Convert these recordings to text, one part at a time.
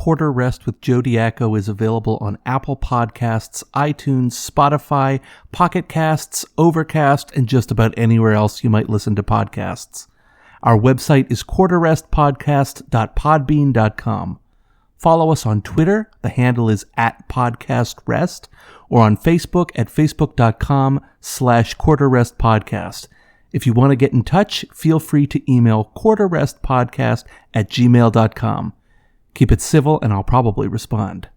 Quarter Rest with Joe Diaco is available on Apple Podcasts, iTunes, Spotify, Pocket Casts, Overcast, and just about anywhere else you might listen to podcasts. Our website is quarterrestpodcast.podbean.com. Follow us on Twitter. The handle is @podcastrest, or on Facebook at facebook.com/quarterrestpodcast. If you want to get in touch, feel free to email quarterrestpodcast@gmail.com. Keep it civil and I'll probably respond.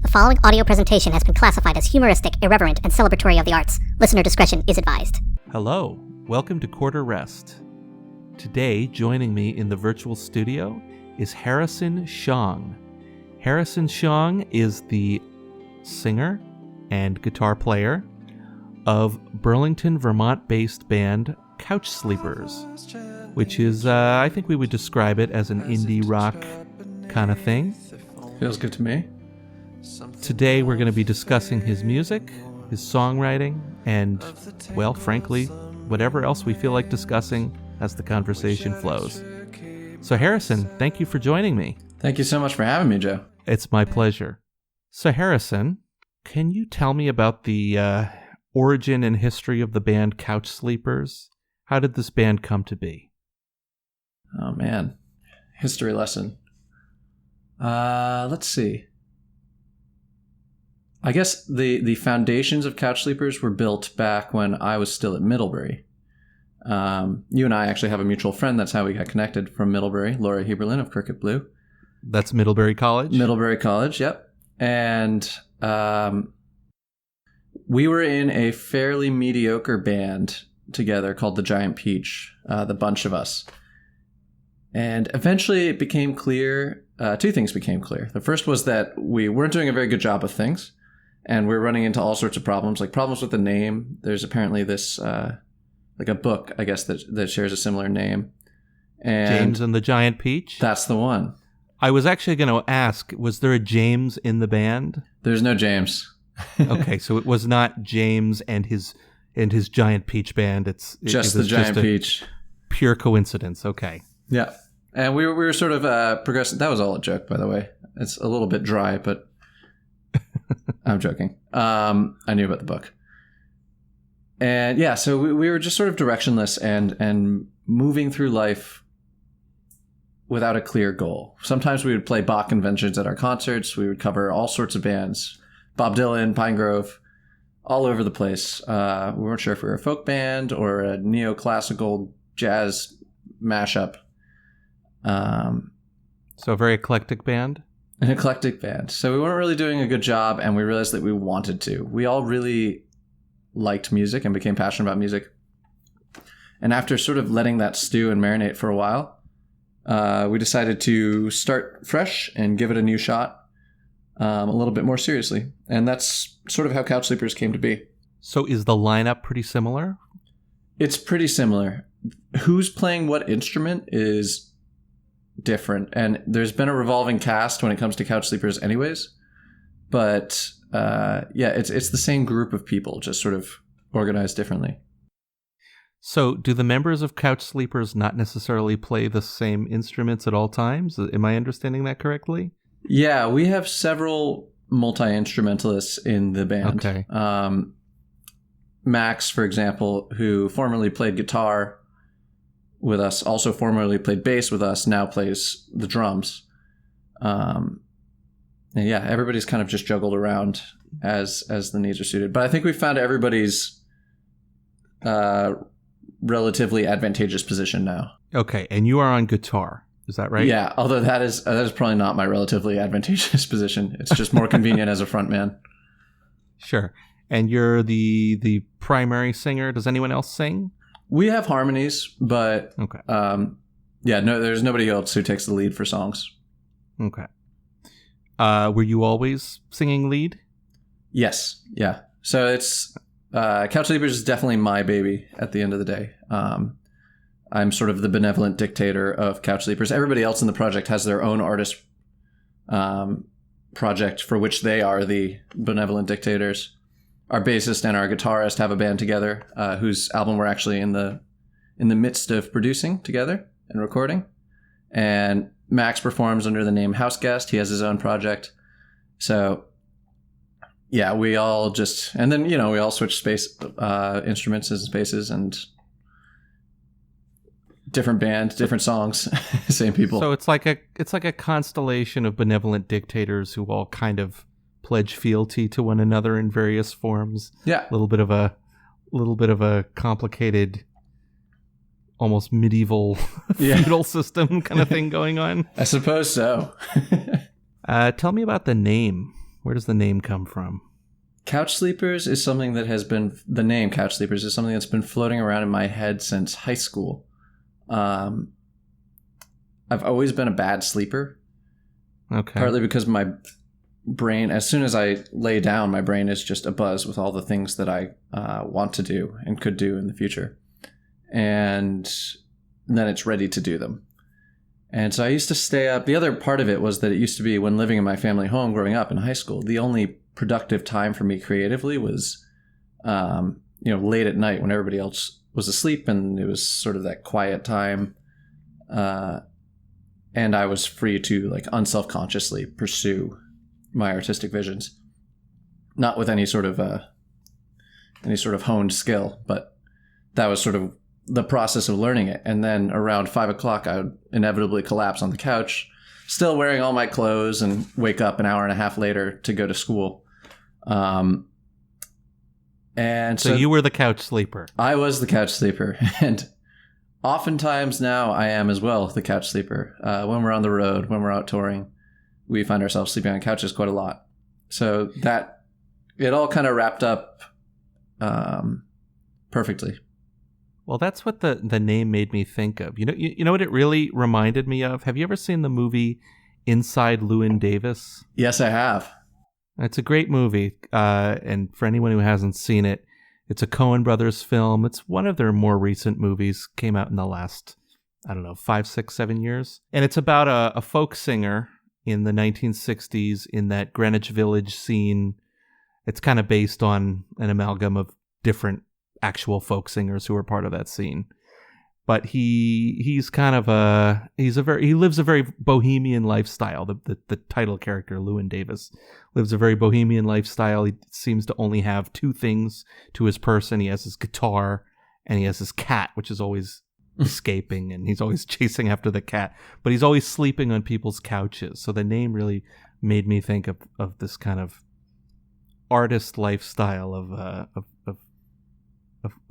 The following audio presentation has been classified as humoristic, irreverent, and celebratory of the arts. Listener discretion is advised. Hello, welcome to Quarter Rest. Today, joining me in the virtual studio is Harrison Hsiang. Harrison Hsiang is the singer and guitar player of Burlington, Vermont-based band Couchsleepers, which is, I think we would describe it as an indie rock kind of thing. Feels good to me. Today we're going to be discussing his music, his songwriting, and, well, frankly, whatever else we feel like discussing as the conversation flows. So Harrison, thank you for joining me. Thank you so much for having me, Joe. It's my pleasure. So Harrison, can you tell me about the origin and history of the band Couchsleepers? How did this band come to be? Oh, man. History lesson. Let's see. I guess the foundations of Couchsleepers were built back when I was still at Middlebury. You and I actually have a mutual friend. That's how we got connected, from Middlebury, Laura Heberlin of Cricket Blue. That's Middlebury College? Middlebury College, yep. And we were in a fairly mediocre band together called the Giant Peach, the bunch of us. And eventually it became clear, two things became clear. The first was that we weren't doing a very good job of things. And we're running into all sorts of problems, like problems with the name. There's apparently this, like a book, I guess, that shares a similar name. And James and the Giant Peach? That's the one. I was actually going to ask, was there a James in the band? There's no James. Okay, so it was not James and his Giant Peach band. It was the Giant Peach. Pure coincidence. Okay. Yeah. And we were sort of progressing. That was all a joke, by the way. It's a little bit dry, but I'm joking. I knew about the book. And yeah, so we were just sort of directionless and moving through life without a clear goal. Sometimes we would play Bach conventions at our concerts. We would cover all sorts of bands. Bob Dylan, Pine Grove, all over the place. We weren't sure if we were a folk band or a neoclassical jazz mashup. So a very eclectic band? An eclectic band. So we weren't really doing a good job, and we realized that we wanted to. We all really liked music and became passionate about music. And after sort of letting that stew and marinate for a while, we decided to start fresh and give it a new shot, a little bit more seriously. And that's sort of how Couchsleepers came to be. So is the lineup pretty similar? It's pretty similar. Who's playing what instrument is different, and there's been a revolving cast when it comes to Couchsleepers anyways, but it's the same group of people, just sort of organized differently. So do the members of Couchsleepers not necessarily play the same instruments at all times? Am I understanding that correctly? Yeah, we have several multi-instrumentalists in the band. Okay. Max, for example, who formerly played guitar with us, also formerly played bass with us, now plays the drums. And yeah, everybody's kind of just juggled around as the needs are suited. But I think we found everybody's relatively advantageous position now. Okay, and you are on guitar, is that right? Yeah, although that is probably not my relatively advantageous position. It's just more convenient as a front man. Sure. And you're the primary singer. Does anyone else sing? We have harmonies, but okay. There's nobody else who takes the lead for songs. Okay. Were you always singing lead? Yes. Yeah. So it's Couchsleepers is definitely my baby at the end of the day. I'm sort of the benevolent dictator of Couchsleepers. Everybody else in the project has their own artist project for which they are the benevolent dictators. Our bassist and our guitarist have a band together, whose album we're actually in the midst of producing together and recording. And Max performs under the name Houseguest. He has his own project. So yeah, we all just, and then, we all switch space, instruments and spaces, and different band, different songs, same people. So it's like a constellation of benevolent dictators who all kind of pledge fealty to one another in various forms. Yeah. A little bit of a complicated, almost medieval feudal system kind of thing going on. I suppose so. Tell me about the name. Where does the name come from? Couchsleepers is something that has been, the name Couchsleepers is something that's been floating around in my head since high school. I've always been a bad sleeper. Okay. Partly because my brain, as soon as I lay down, my brain is just abuzz with all the things that I want to do and could do in the future. And then it's ready to do them. And so I used to stay up. The other part of it was that it used to be, when living in my family home growing up in high school, the only productive time for me creatively was, late at night when everybody else was asleep, and it was sort of that quiet time. And I was free to unselfconsciously pursue my artistic visions, not with any sort of honed skill, but that was sort of the process of learning it. And then around 5 o'clock, I would inevitably collapse on the couch, still wearing all my clothes, and wake up an hour and a half later to go to school. And so you were the couch sleeper. I was the couch sleeper. And oftentimes now I am as well the couch sleeper. When we're on the road, when we're out touring, we find ourselves sleeping on couches quite a lot. So that, it all kind of wrapped up perfectly. Well, that's what the name made me think of. You know what it really reminded me of? Have you ever seen the movie Inside Llewyn Davis? Yes, I have. It's a great movie, and for anyone who hasn't seen it, it's a Coen Brothers film. It's one of their more recent movies, came out in the last, 5, 6, 7 years. And it's about a folk singer in the 1960s in that Greenwich Village scene. It's kind of based on an amalgam of different actual folk singers who were part of that scene. But he lives a very bohemian lifestyle. The title character, Llewyn Davis, lives a very bohemian lifestyle. He seems to only have two things to his person. He has his guitar and he has his cat, which is always escaping, and he's always chasing after the cat. But he's always sleeping on people's couches. So the name really made me think of this kind of artist lifestyle of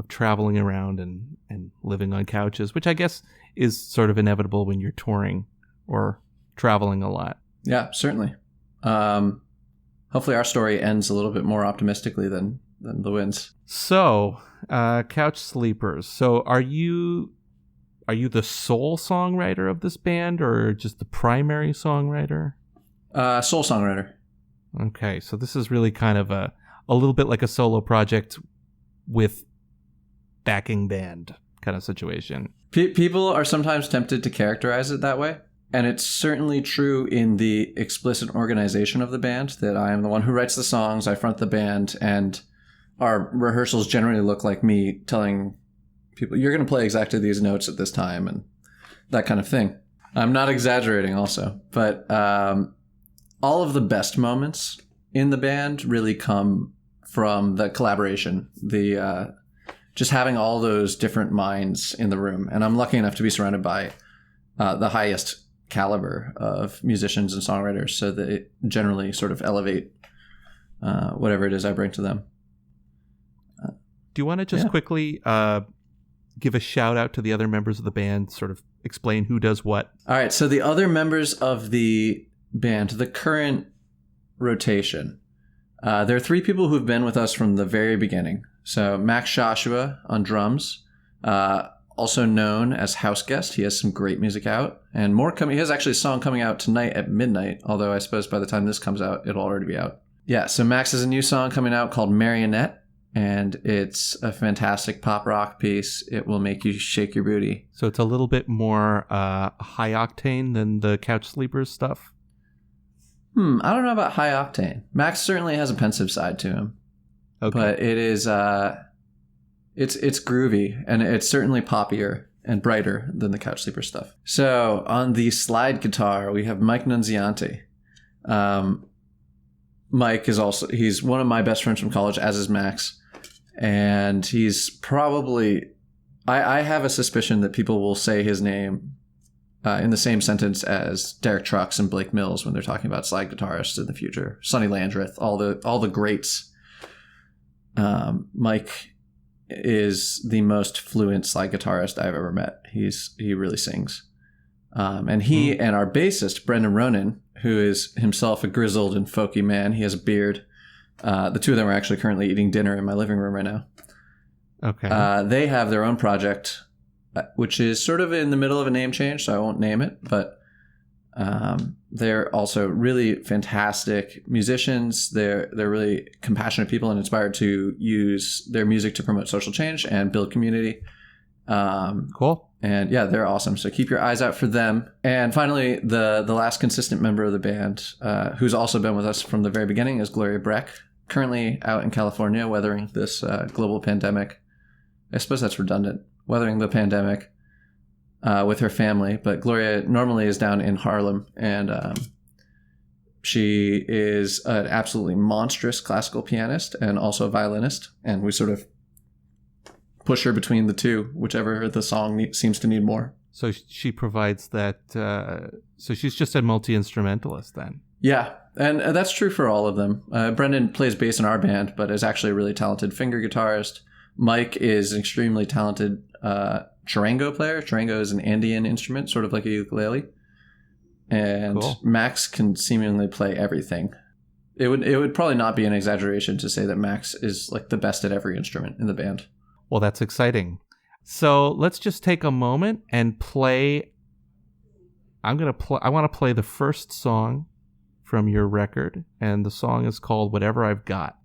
traveling around and living on couches, which I guess is sort of inevitable when you're touring or traveling a lot. Yeah, certainly. Hopefully our story ends a little bit more optimistically than Llewyn's. So, Couchsleepers. So are you the sole songwriter of this band, or just the primary songwriter? Sole songwriter. Okay, so this is really kind of a little bit like a solo project with backing band kind of situation. People are sometimes tempted to characterize it that way, and it's certainly true in the explicit organization of the band, that I am the one who writes the songs, I front the band, and our rehearsals generally look like me telling people, you're going to play exactly these notes at this time, and that kind of thing. I'm not exaggerating also, but all of the best moments in the band really come from the collaboration, the just having all those different minds in the room. And I'm lucky enough to be surrounded by the highest caliber of musicians and songwriters, so that it generally sort of elevate whatever it is I bring to them. Do you want to just quickly give a shout out to the other members of the band, sort of explain who does what? All right. So the other members of the band, the current rotation, there are 3 people who've been with us from the very beginning. So Max Joshua on drums, also known as Houseguest. He has some great music out, and more coming. He has actually a song coming out tonight at midnight, although I suppose by the time this comes out, it'll already be out. Yeah, so Max has a new song coming out called Marionette, and it's a fantastic pop rock piece. It will make you shake your booty. So it's a little bit more high octane than the Couchsleepers stuff? I don't know about high octane. Max certainly has a pensive side to him. Okay. But it is it's groovy, and it's certainly poppier and brighter than the Couchsleeper stuff. So on the slide guitar, we have Mike Nunziante. Mike is he's one of my best friends from college, as is Max. And he's probably, I have a suspicion that people will say his name in the same sentence as Derek Trucks and Blake Mills when they're talking about slide guitarists in the future. Sonny Landreth, all the greats. Mike is the most fluent slide guitarist I've ever met. He really sings. And he and our bassist, Brendan Ronan, who is himself a grizzled and folky man. He has a beard. The two of them are actually currently eating dinner in my living room right now. Okay. They have their own project, which is sort of in the middle of a name change, so I won't name it. But they're also really fantastic musicians. They're really compassionate people and inspired to use their music to promote social change and build community. Cool. And yeah, they're awesome. So keep your eyes out for them. And finally, the last consistent member of the band, who's also been with us from the very beginning, is Gloria Breck, currently out in California weathering this global pandemic. I suppose that's redundant. Weathering the pandemic with her family. But Gloria normally is down in Harlem, and she is an absolutely monstrous classical pianist and also a violinist. And we sort of push her between the two, whichever the song seems to need more. So she provides that. So she's just a multi-instrumentalist then. Yeah, and that's true for all of them. Brendan plays bass in our band, but is actually a really talented finger guitarist. Mike is an extremely talented charango player. Charango is an Andean instrument, sort of like a ukulele. And cool. Max can seemingly play everything. It would probably not be an exaggeration to say that Max is like the best at every instrument in the band. Well, that's exciting. So let's just take a moment and play. I want to play the first song from your record, and the song is called Whatever I've Got.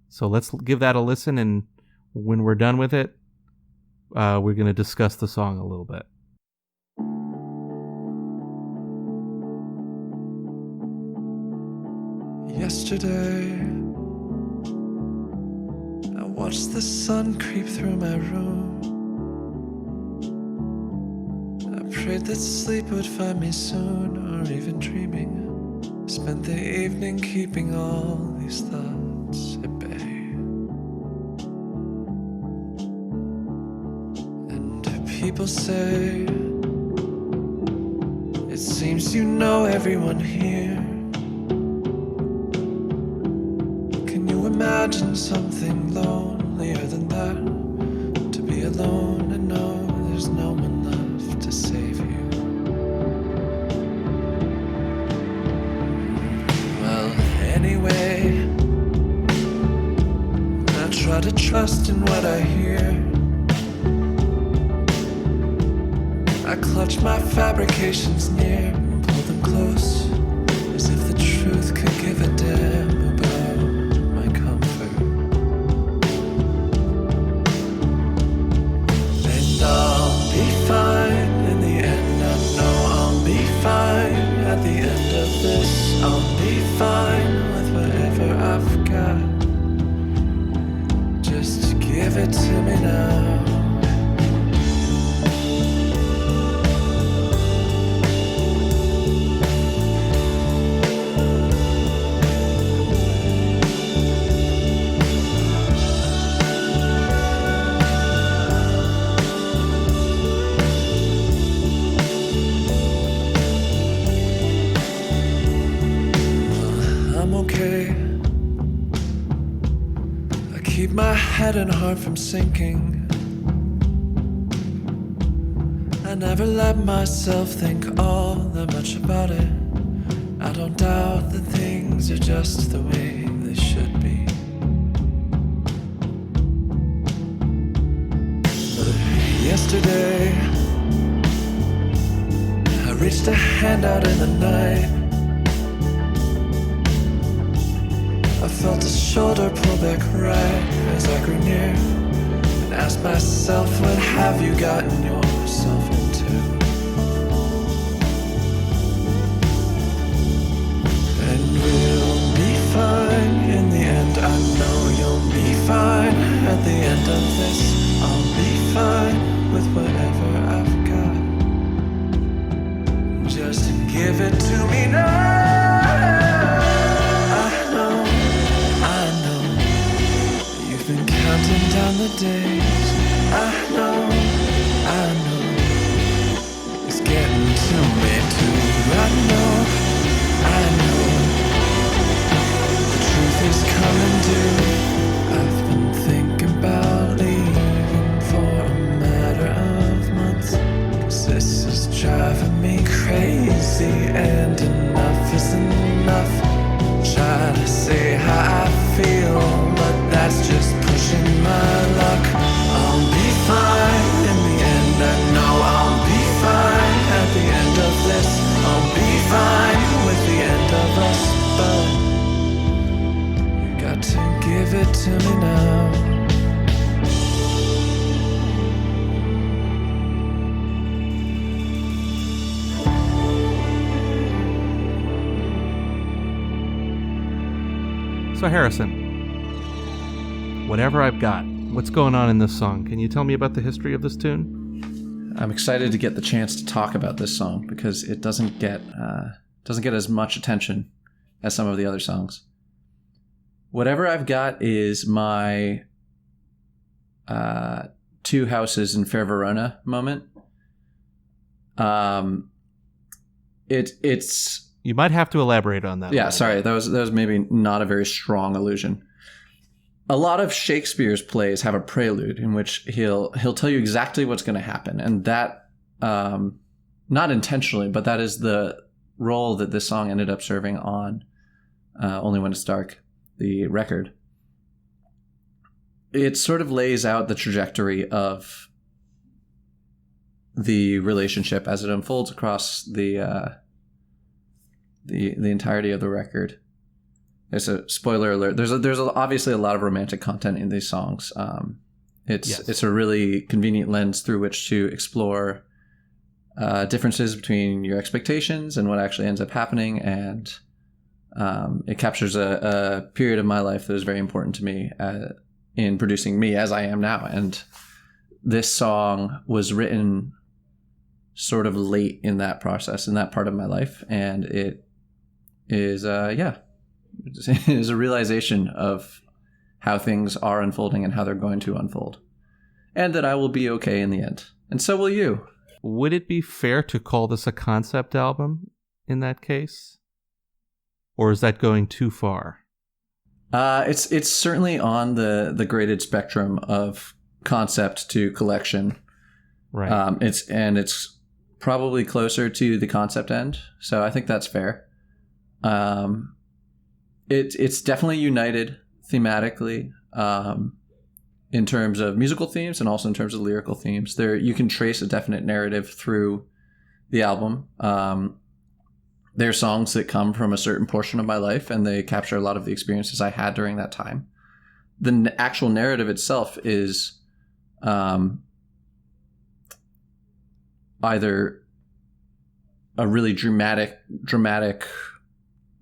So let's give that a listen, and when we're done with it, we're going to discuss the song a little bit. Yesterday, I watched the sun creep through my room. I prayed that sleep would find me soon, or even dreaming. Spent the evening keeping all these thoughts at bay. And people say, it seems you know everyone here. Can you imagine something lonelier than that? To be alone and know there's no one left to save you. Well, anyway, I try to trust in what I hear. I clutch my fabrications near and pull them close, as if the truth could give a damn about my comfort. And I'll be fine in the end. I know I'll be fine at the end of this. I'll be fine with whatever I've got. Just give it to me now. Keep my head and heart from sinking. I never let myself think all that much about it. I don't doubt that things are just the way they should be. But yesterday, I reached a hand out in the night. felt a shoulder pull back right as I grew near, and asked myself, what have you gotten yourself into? And we'll be fine in the end. I know you'll be fine at the end of this. I'll be fine with whatever I've got. Just give it to me now. I know, you've been counting down the days. I know, it's getting to me too. I know, the truth is coming due. I've been thinking about leaving for a matter of months, 'cause this is driving me crazy, and enough is enough. Try to say how I feel, but that's just pushing my luck. I'll be fine in the end. I know I'll be fine at the end of this. I'll be fine with the end of us, but you got to give it to me now. So Harrison, whatever I've got, what's going on in this song? Can you tell me about the history of this tune? I'm excited to get the chance to talk about this song because it doesn't get as much attention as some of the other songs. Whatever I've got is my two houses in Fair Verona moment. It's You might have to elaborate on that. Yeah, sorry, that was maybe not a very strong allusion. A lot of Shakespeare's plays have a prelude in which he'll tell you exactly what's going to happen, and that not intentionally, but that is the role that this song ended up serving on Only When It's Dark, the record. It sort of lays out the trajectory of the relationship as it unfolds across the entirety of the record. There's a spoiler alert. There's obviously a lot of romantic content in these songs. It's a really convenient lens through which to explore differences between your expectations and what actually ends up happening, and it captures a period of my life that was very important to me in producing me as I am now. And this song was written sort of late in that process, in that part of my life, and it is it is a realization of how things are unfolding and how they're going to unfold, and that I will be okay in the end, and so will you. Would it be fair to call this a concept album in that case, or is that going too far? It's certainly on the graded spectrum of concept to collection, right? It's probably closer to the concept end, so I think that's fair. It's definitely united thematically in terms of musical themes and also in terms of lyrical themes. There you can trace a definite narrative through the album. There are songs that come from a certain portion of my life, and they capture a lot of the experiences I had during that time. The actual narrative itself is either a really dramatic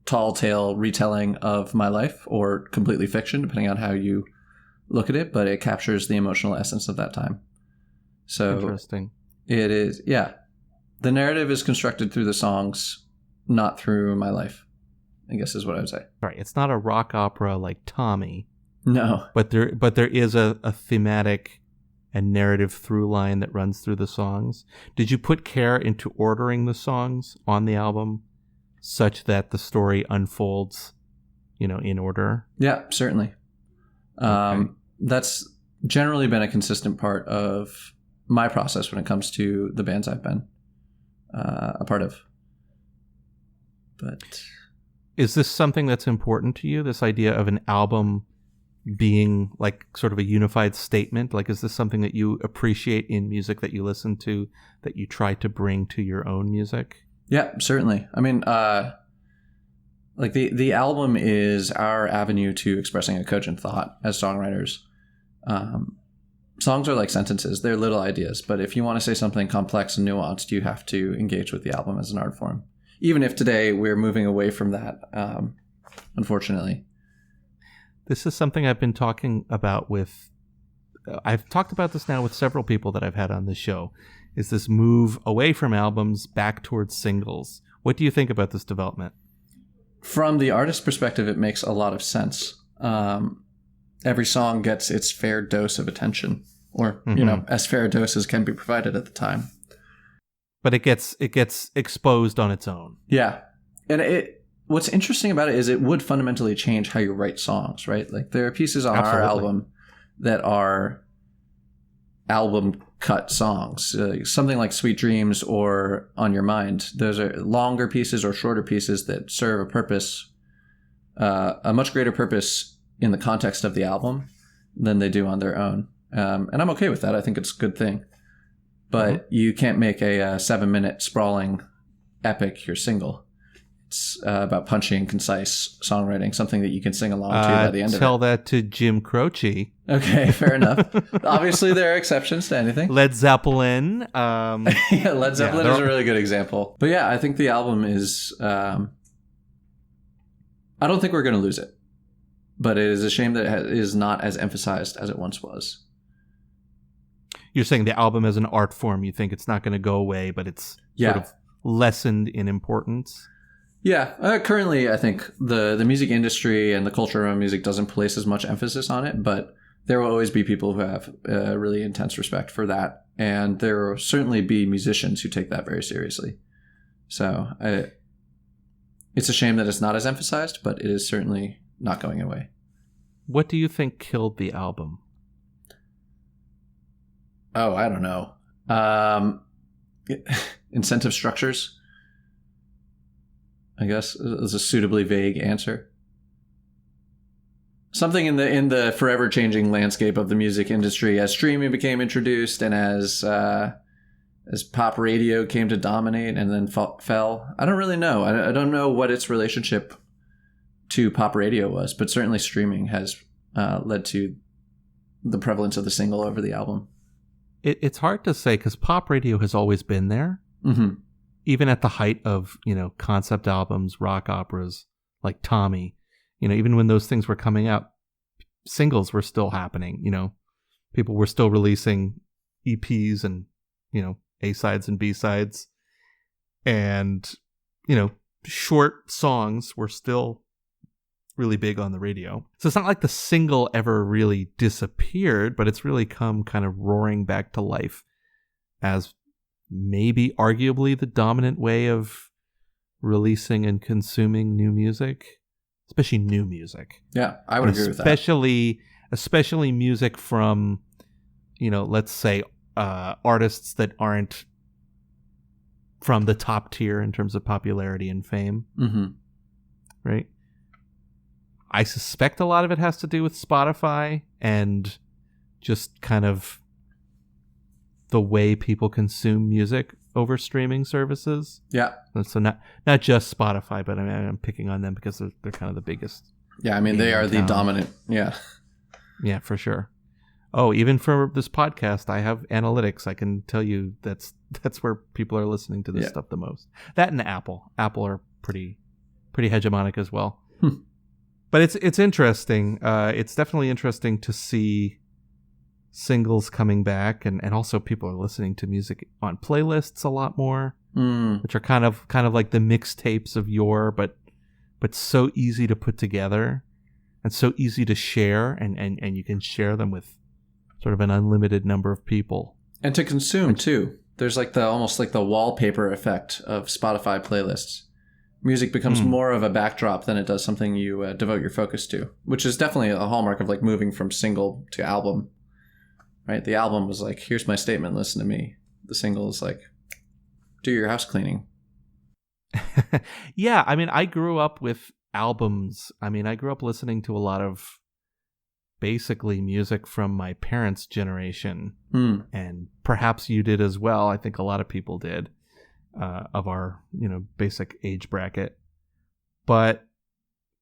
tall tale retelling of my life, or completely fiction, depending on how you look at it, but it captures the emotional essence of that time. So interesting. It is, yeah. The narrative is constructed through the songs, not through my life, I guess is what I would say. Right. It's not a rock opera like Tommy. No. But there is a thematic and narrative through line that runs through the songs. Did you put care into ordering the songs on the album such that the story unfolds, in order? Yeah, certainly. Okay. That's generally been a consistent part of my process when it comes to the bands I've been a part of. But is this something that's important to you, this idea of an album being like sort of a unified statement? Like, is this something that you appreciate in music that you listen to, that you try to bring to your own music? Yeah, certainly. I mean, Like the album is our avenue to expressing a cogent thought as songwriters. Songs are like sentences. They're little ideas. But if you want to say something complex and nuanced, you have to engage with the album as an art form. Even if today we're moving away from that, unfortunately. This is something I've been talking about with... I've talked about this now with several people that I've had on the show, is this move away from albums back towards singles. What do you think about this development? From the artist's perspective, it makes a lot of sense. Every song gets its fair dose of attention, or as fair a dose as can be provided at the time. But it gets exposed on its own. Yeah, and what's interesting about it is it would fundamentally change how you write songs, right? Like there are pieces on our album that are album cut songs, something like Sweet Dreams or On Your Mind. Those are longer pieces or shorter pieces that serve a purpose, a much greater purpose in the context of the album than they do on their own. And I'm okay with that. I think it's a good thing. But you can't make a 7-minute sprawling epic your single. It's about punchy and concise songwriting, something that you can sing along to by the end of it. Tell that to Jim Croce. Okay, fair enough. Obviously, there are exceptions to anything. Led Zeppelin. Yeah, Led Zeppelin is a really good example. But yeah, I think the album is... I don't think we're going to lose it. But it is a shame that it is not as emphasized as it once was. You're saying the album as an art form, you think it's not going to go away, but it's sort of lessened in importance? Yeah. Currently, I think the music industry and the culture around music doesn't place as much emphasis on it, but there will always be people who have really intense respect for that. And there will certainly be musicians who take that very seriously. So it's a shame that it's not as emphasized, but it is certainly not going away. What do you think killed the album? Oh, I don't know. Incentive structures, I guess, is a suitably vague answer. Something in the forever changing landscape of the music industry as streaming became introduced and as pop radio came to dominate and then fell. I don't really know. I don't know what its relationship to pop radio was, but certainly streaming has led to the prevalence of the single over the album. It's hard to say because pop radio has always been there. Mm-hmm. Even at the height of, concept albums, rock operas like Tommy, even when those things were coming out, singles were still happening. People were still releasing EPs and, A-sides and B-sides. And, short songs were still really big on the radio. So it's not like the single ever really disappeared, but it's really come kind of roaring back to life as maybe arguably the dominant way of releasing and consuming new music, especially new music. Yeah, I would agree with that. Especially music from, let's say artists that aren't from the top tier in terms of popularity and fame. Mm-hmm. Right? I suspect a lot of it has to do with Spotify and just kind of the way people consume music over streaming services. Yeah. So not just Spotify, but I'm picking on them because they're kind of the biggest. Yeah, I mean, they are the dominant. Yeah. Yeah, for sure. Oh, even for this podcast, I have analytics. I can tell you that's where people are listening to this stuff the most. That and Apple. Apple are pretty hegemonic as well. But it's interesting. It's definitely interesting to see singles coming back, and also people are listening to music on playlists a lot more, which are kind of like the mixtapes of yore, but so easy to put together and so easy to share, and you can share them with sort of an unlimited number of people. And to consume too. There's like almost like the wallpaper effect of Spotify playlists. Music becomes more of a backdrop than it does something you devote your focus to, which is definitely a hallmark of like moving from single to album, right? The album was like, here's my statement, listen to me. The single is like, do your house cleaning. Yeah, I mean, I grew up with albums. I mean, I grew up listening to a lot of basically music from my parents' generation, and perhaps you did as well. I think a lot of people did. Of our, basic age bracket. But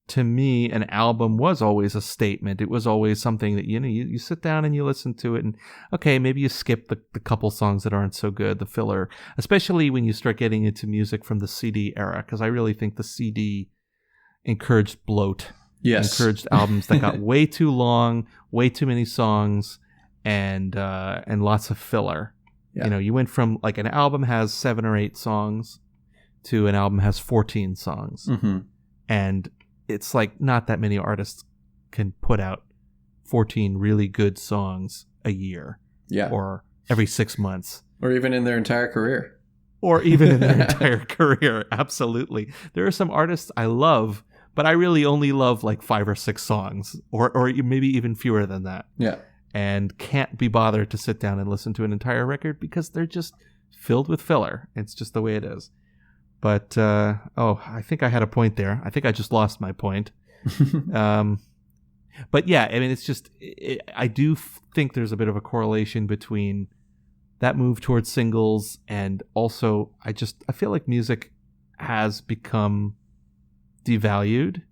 to me, an album was always a statement. It was always something that, you sit down and you listen to it, and okay, maybe you skip the couple songs that aren't so good, the filler, especially when you start getting into music from the CD era, because I really think the CD encouraged bloat. Yes. Encouraged albums that got way too long, way too many songs, and lots of filler. Yeah. You went from like an album has 7 or 8 songs to an album has 14 songs. Mm-hmm. And it's like not that many artists can put out 14 really good songs a year. Yeah. Or every 6 months. Or even in their entire career. Or even in their entire career. Absolutely. There are some artists I love, but I really only love like 5 or 6 songs, or maybe even fewer than that. Yeah. And can't be bothered to sit down and listen to an entire record because they're just filled with filler. It's just the way it is. But, I think I had a point there. I think I just lost my point. But yeah, I mean, it's just, I do think there's a bit of a correlation between that move towards singles and also I feel like music has become devalued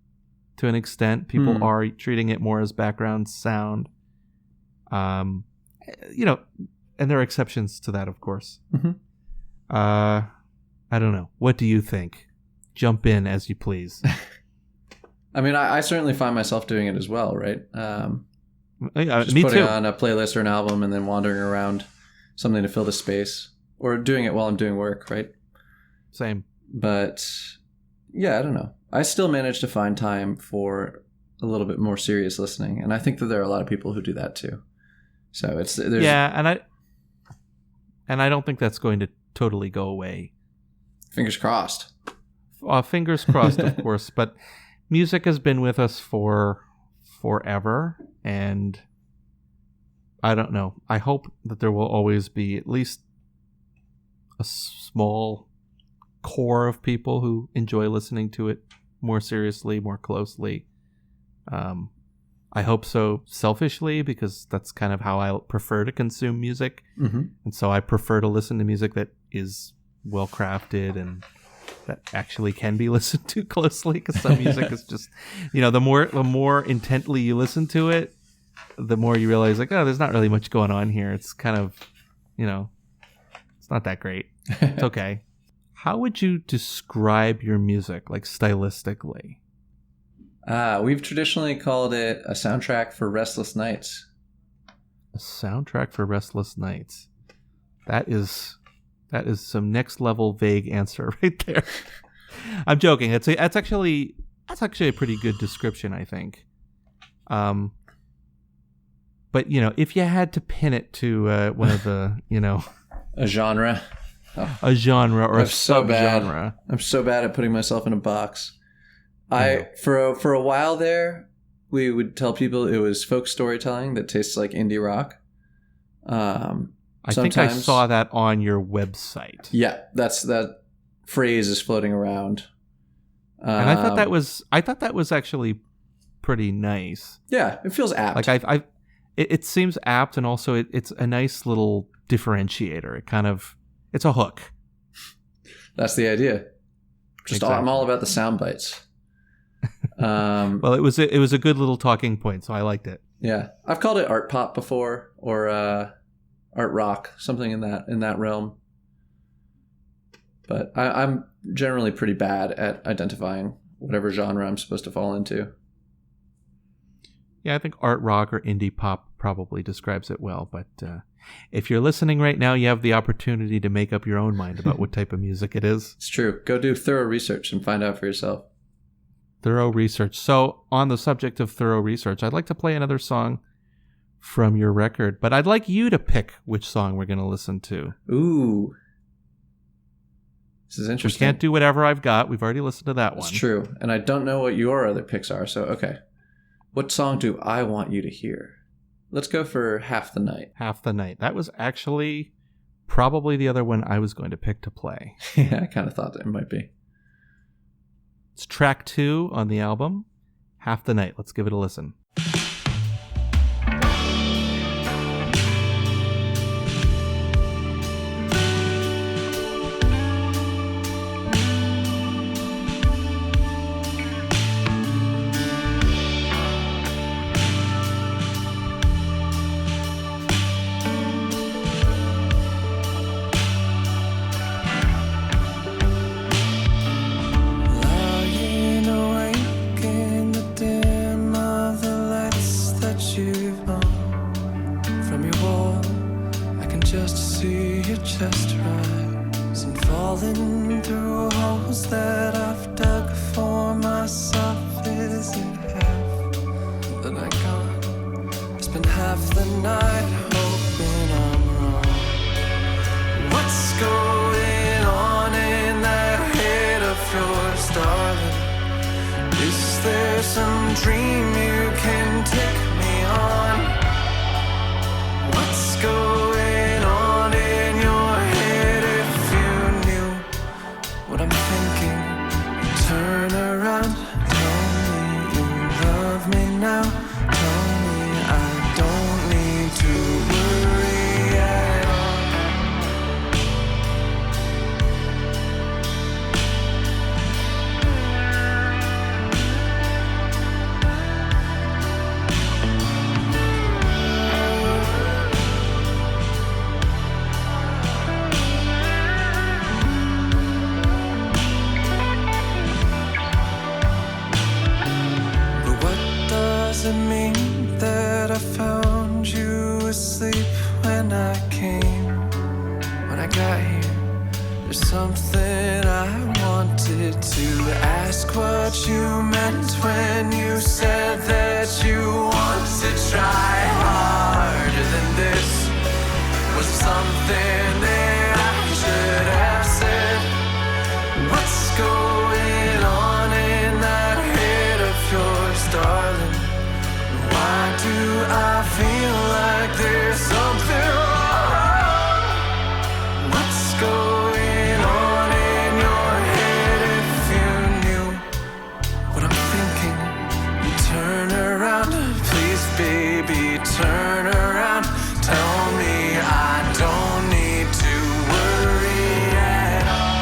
to an extent. People are treating it more as background sound. And there are exceptions to that, of course. Mm-hmm. I don't know. What do you think? Jump in as you please. I mean, I certainly find myself doing it as well, right? Just me putting too. on a playlist or an album and then wandering around something to fill the space, or doing it while I'm doing work, right? Same. But yeah, I don't know. I still manage to find time for a little bit more serious listening, and I think that there are a lot of people who do that too. So there's and I don't think that's going to totally go away. Fingers crossed. Fingers crossed, of course. But music has been with us for forever, and I don't know. I hope that there will always be at least a small core of people who enjoy listening to it more seriously, more closely. I hope so selfishly, because that's kind of how I prefer to consume music. Mm-hmm. And so I prefer to listen to music that is well crafted and that actually can be listened to closely, because some music is just, the more intently you listen to it, the more you realize like, oh, there's not really much going on here. It's kind of, it's not that great. It's okay. How would you describe your music, like stylistically? We've traditionally called it a soundtrack for restless nights. A soundtrack for restless nights. That is some next level vague answer right there. I'm joking. That's actually a pretty good description, I think. But if you had to pin it to one of the A genre. Oh. A genre or a subgenre. I'm so bad at putting myself in a box. For a while there, we would tell people it was folk storytelling that tastes like indie rock. I think I saw that on your website. Yeah, that phrase is floating around. And I thought that was actually pretty nice. Yeah, it feels apt. Like it seems apt, and also it's a nice little differentiator. It's a hook. That's the idea. Exactly. I'm all about the sound bites. Well, it was a good little talking point, so I liked it. Yeah, I've called it art pop before, or art rock, something in that realm. But I'm generally pretty bad at identifying whatever genre I'm supposed to fall into. Yeah, I think art rock or indie pop probably describes it well. But if you're listening right now, you have the opportunity to make up your own mind about what type of music it is. It's true. Go do thorough research and find out for yourself. Thorough research. So on the subject of thorough research, I'd like to play another song from your record, but I'd like you to pick which song we're going to listen to. Ooh. This is interesting. We can't do whatever I've got. We've already listened to that one. It's true. And I don't know what your other picks are, so okay. What song do I want you to hear? Let's go for Half the Night. Half the Night. That was actually probably the other one I was going to pick to play. Yeah, I kind of thought that it might be. It's track 2 on the album, Half the Night. Let's give it a listen. just rise and falling through holes that I've dug for myself. Is it half the night gone? It's been half the night hoping I'm wrong. What's going on in that head of yours, darling? Is there some dream you can take me on? What's going on in your head? If you knew what I'm thinking, you'd turn around, tell me you love me now, tell me I don't need to worry at all. Does it mean that I found you asleep when I came? When I got here, there's something I wanted to ask. What you meant when you said that you want to try harder than this? Was something that I should have said? What's going on in that head of yours, darling? Why do I feel like there's something wrong? What's going on in your head? If you knew what I'm thinking, you turn around. Please, baby, turn around. Tell me I don't need to worry at all.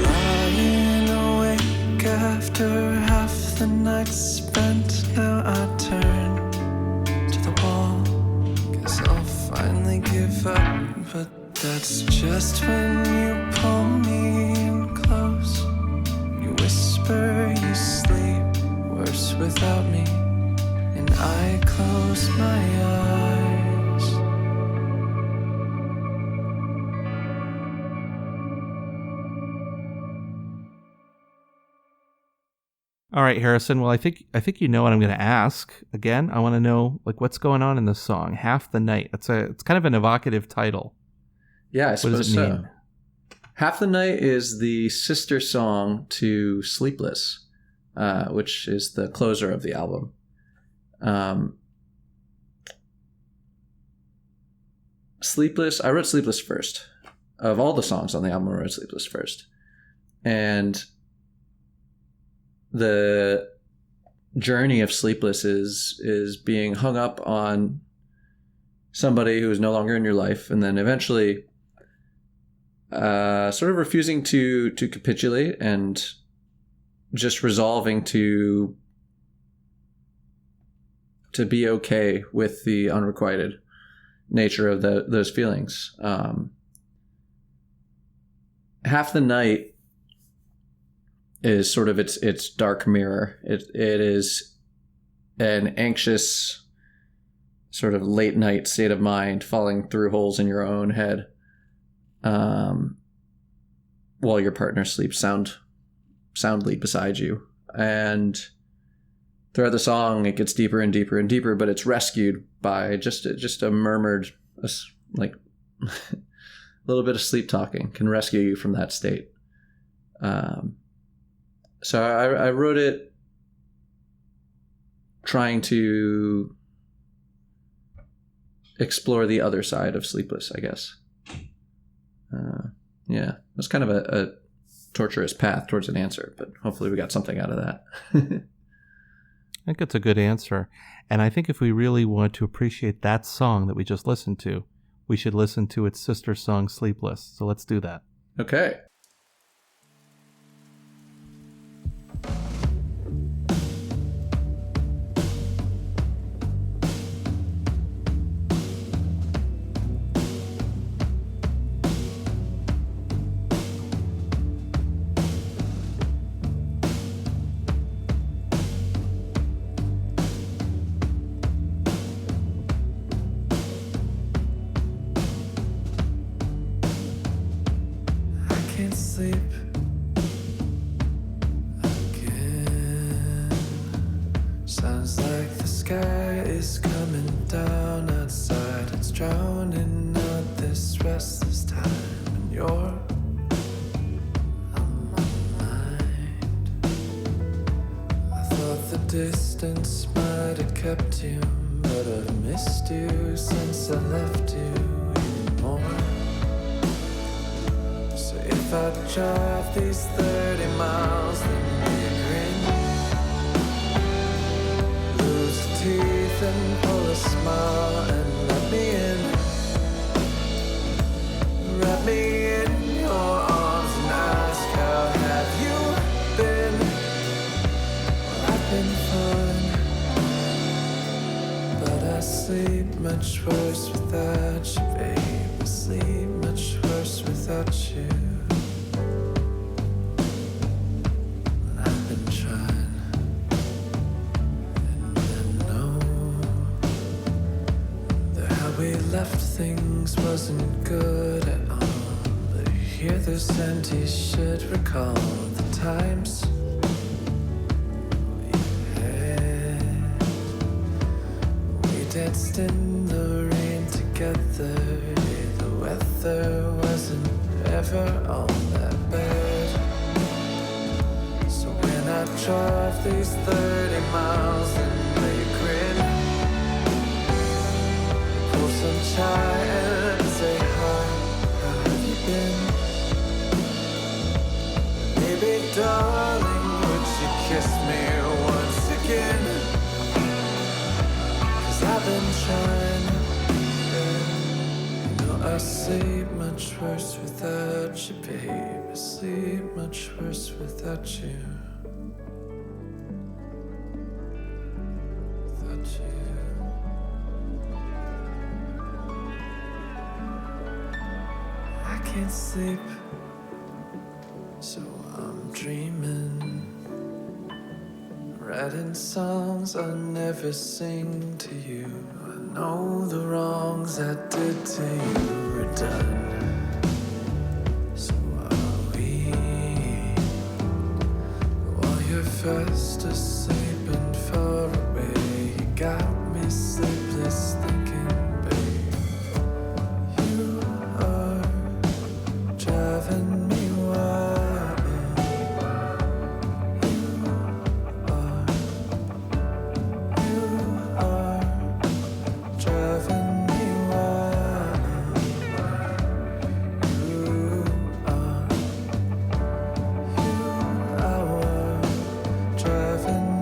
Lying awake after half the night spent, now I turn to the wall. Guess I'll finally give up, but that's just when you pull me in close. You whisper you sleep worse without me, and I close my eyes. All right, Harrison. Well, I think you know what I'm going to ask. Again, I want to know like what's going on in this song, "Half the Night." It's kind of an evocative title. Yeah, I What suppose does it so. mean? Half the Night is the sister song to Sleepless, which is the closer of the album. Sleepless, I wrote Sleepless first. Of all the songs on the album, I wrote Sleepless first. And the journey of Sleepless is being hung up on somebody who is no longer in your life, and then eventually sort of refusing to capitulate and just resolving to be okay with the unrequited nature of those feelings. Half the Night is sort of its dark mirror. It is an anxious sort of late night state of mind, falling through holes in your own head, while your partner sleeps soundly beside you. And throughout the song, it gets deeper and deeper and deeper, but it's rescued by just a murmured, like a little bit of sleep talking can rescue you from that state. So I wrote it trying to explore the other side of Sleepless, I guess. Yeah, it was kind of a torturous path towards an answer, but hopefully we got something out of that. I think it's a good answer. And I think if we really want to appreciate that song that we just listened to, we should listen to its sister song, Sleepless. So let's do that. Okay. Can't sleep again. Sounds like the sky is coming down outside. It's drowning out this restless time, and you're on my mind. I thought the distance might have kept you, but I've missed you since I left you even more. If I drive these 30 miles, then we grin, lose your teeth and pull a smile and let me in. Wrap me in your arms and ask, how have you been? Well, I've been fine, but I sleep much worse without you, babe. I sleep much worse without you. Left things wasn't good at all, but here this empty should recall the times we had. We danced in the rain together. The weather wasn't ever all that bad. So when I drive these 30 miles and they grin, some chai and say hi, how have you been? Maybe darling, would you kiss me once again? 'Cause I've been trying, you know I sleep much worse without you, babe. I sleep much worse without you. Can't sleep, so I'm dreaming, writing songs I'll never sing to you. I know the wrongs I did to you are done. So are we, while you're fast asleep and far away, you got me sleepless thinking, babe, you are driving me wild. You are driving me wild. You are driving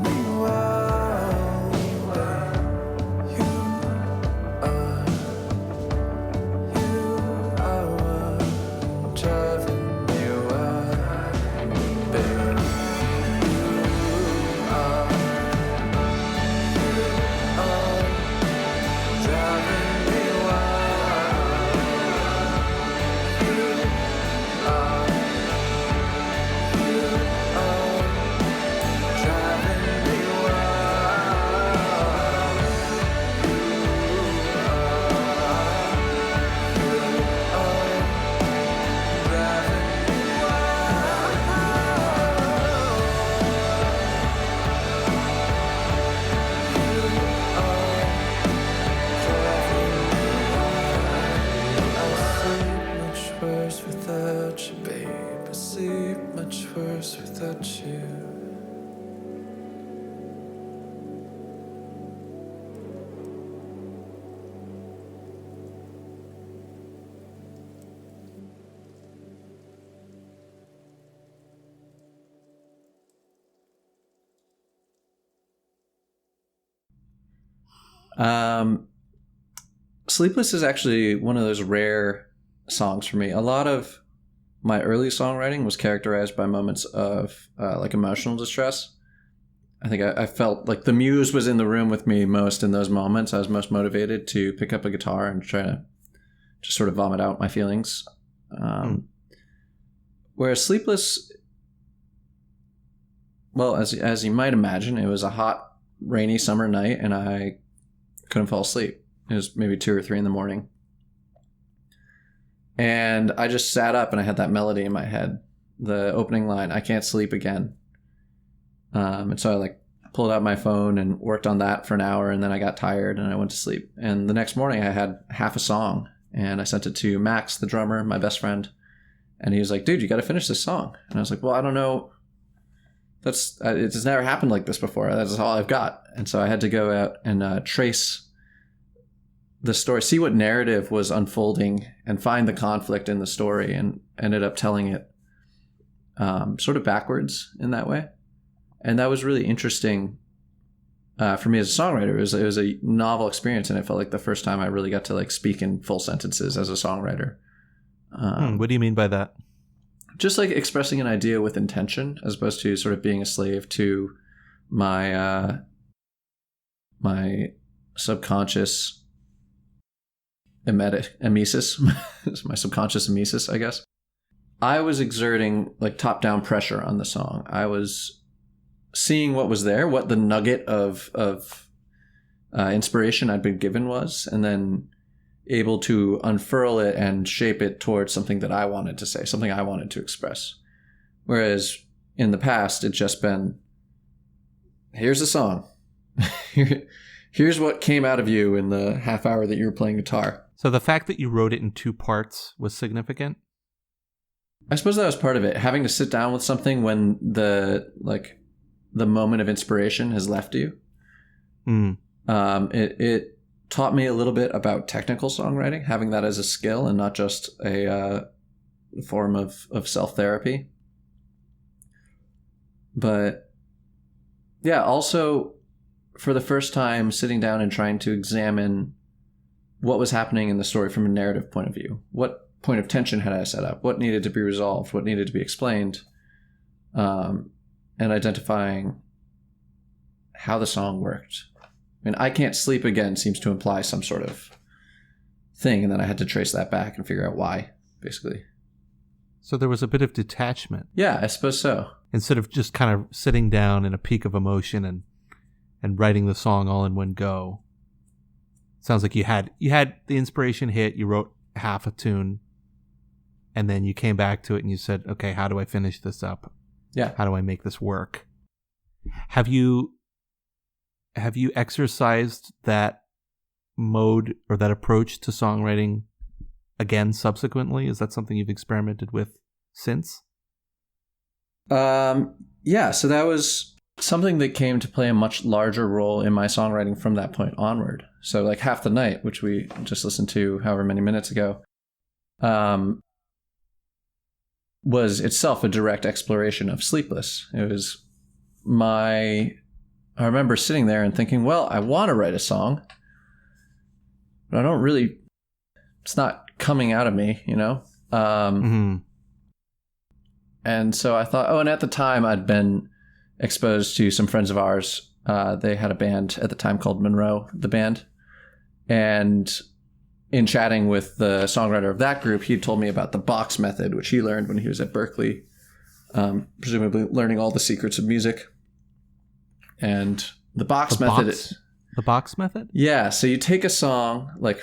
Sleepless is actually one of those rare songs for me. A lot of my early songwriting was characterized by moments of like emotional distress. I think I felt like the muse was in the room with me most in those moments. I was most motivated to pick up a guitar and try to just sort of vomit out my feelings. Whereas Sleepless, well, as you might imagine, it was a hot, rainy summer night and I couldn't fall asleep. It was maybe 2 or 3 in the morning. And I just sat up and I had that melody in my head. The opening line, I can't sleep again. And so I like pulled out my phone and worked on that for an hour, and then I got tired and I went to sleep. And the next morning I had half a song and I sent it to Max, the drummer, my best friend. And he was like, dude, you got to finish this song. And I was like, well, I don't know. It's never happened like this before. That's all I've got. And so I had to go out and trace the story, see what narrative was unfolding and find the conflict in the story, and ended up telling it sort of backwards in that way. And that was really interesting for me as a songwriter. It was a novel experience, and it felt like the first time I really got to like speak in full sentences as a songwriter. What do you mean by that? Just like expressing an idea with intention, as opposed to sort of being a slave to my my subconscious emesis, my subconscious emesis, I guess. I was exerting like top-down pressure on the song. I was seeing what was there, what the nugget of inspiration I'd been given was, and then able to unfurl it and shape it towards something that I wanted to say, something I wanted to express. Whereas in the past, it's just been, here's a song. Here's what came out of you in the half hour that you were playing guitar. So the fact that you wrote it in 2 parts was significant? I suppose that was part of it. Having to sit down with something when the moment of inspiration has left you. It taught me a little bit about technical songwriting, having that as a skill and not just a form of self-therapy. But yeah, also for the first time sitting down and trying to examine what was happening in the story from a narrative point of view. What point of tension had I set up? What needed to be resolved? What needed to be explained? And identifying how the song worked. I mean, I can't sleep again seems to imply some sort of thing, and then I had to trace that back and figure out why, basically. So there was a bit of detachment. Yeah, I suppose so. Instead of just kind of sitting down in a peak of emotion and writing the song all in one go. Sounds like you had the inspiration hit, you wrote half a tune, and then you came back to it and you said, okay, how do I finish this up? Yeah. How do I make this work? Have you exercised that mode or that approach to songwriting again subsequently? Is that something you've experimented with since? Yeah, so that was something that came to play a much larger role in my songwriting from that point onward. So like Half the Night, which we just listened to however many minutes ago, was itself a direct exploration of Sleepless. It was I remember sitting there and thinking, well, I want to write a song, but I don't really, it's not coming out of me, you know? And so I thought, and at the time I'd been exposed to some friends of ours. They had a band at the time called Monroe, the band. And in chatting with the songwriter of that group, he told me about the box method, which he learned when he was at Berkeley, presumably learning all the secrets of music. And the box method. The box method? Yeah. So you take a song, like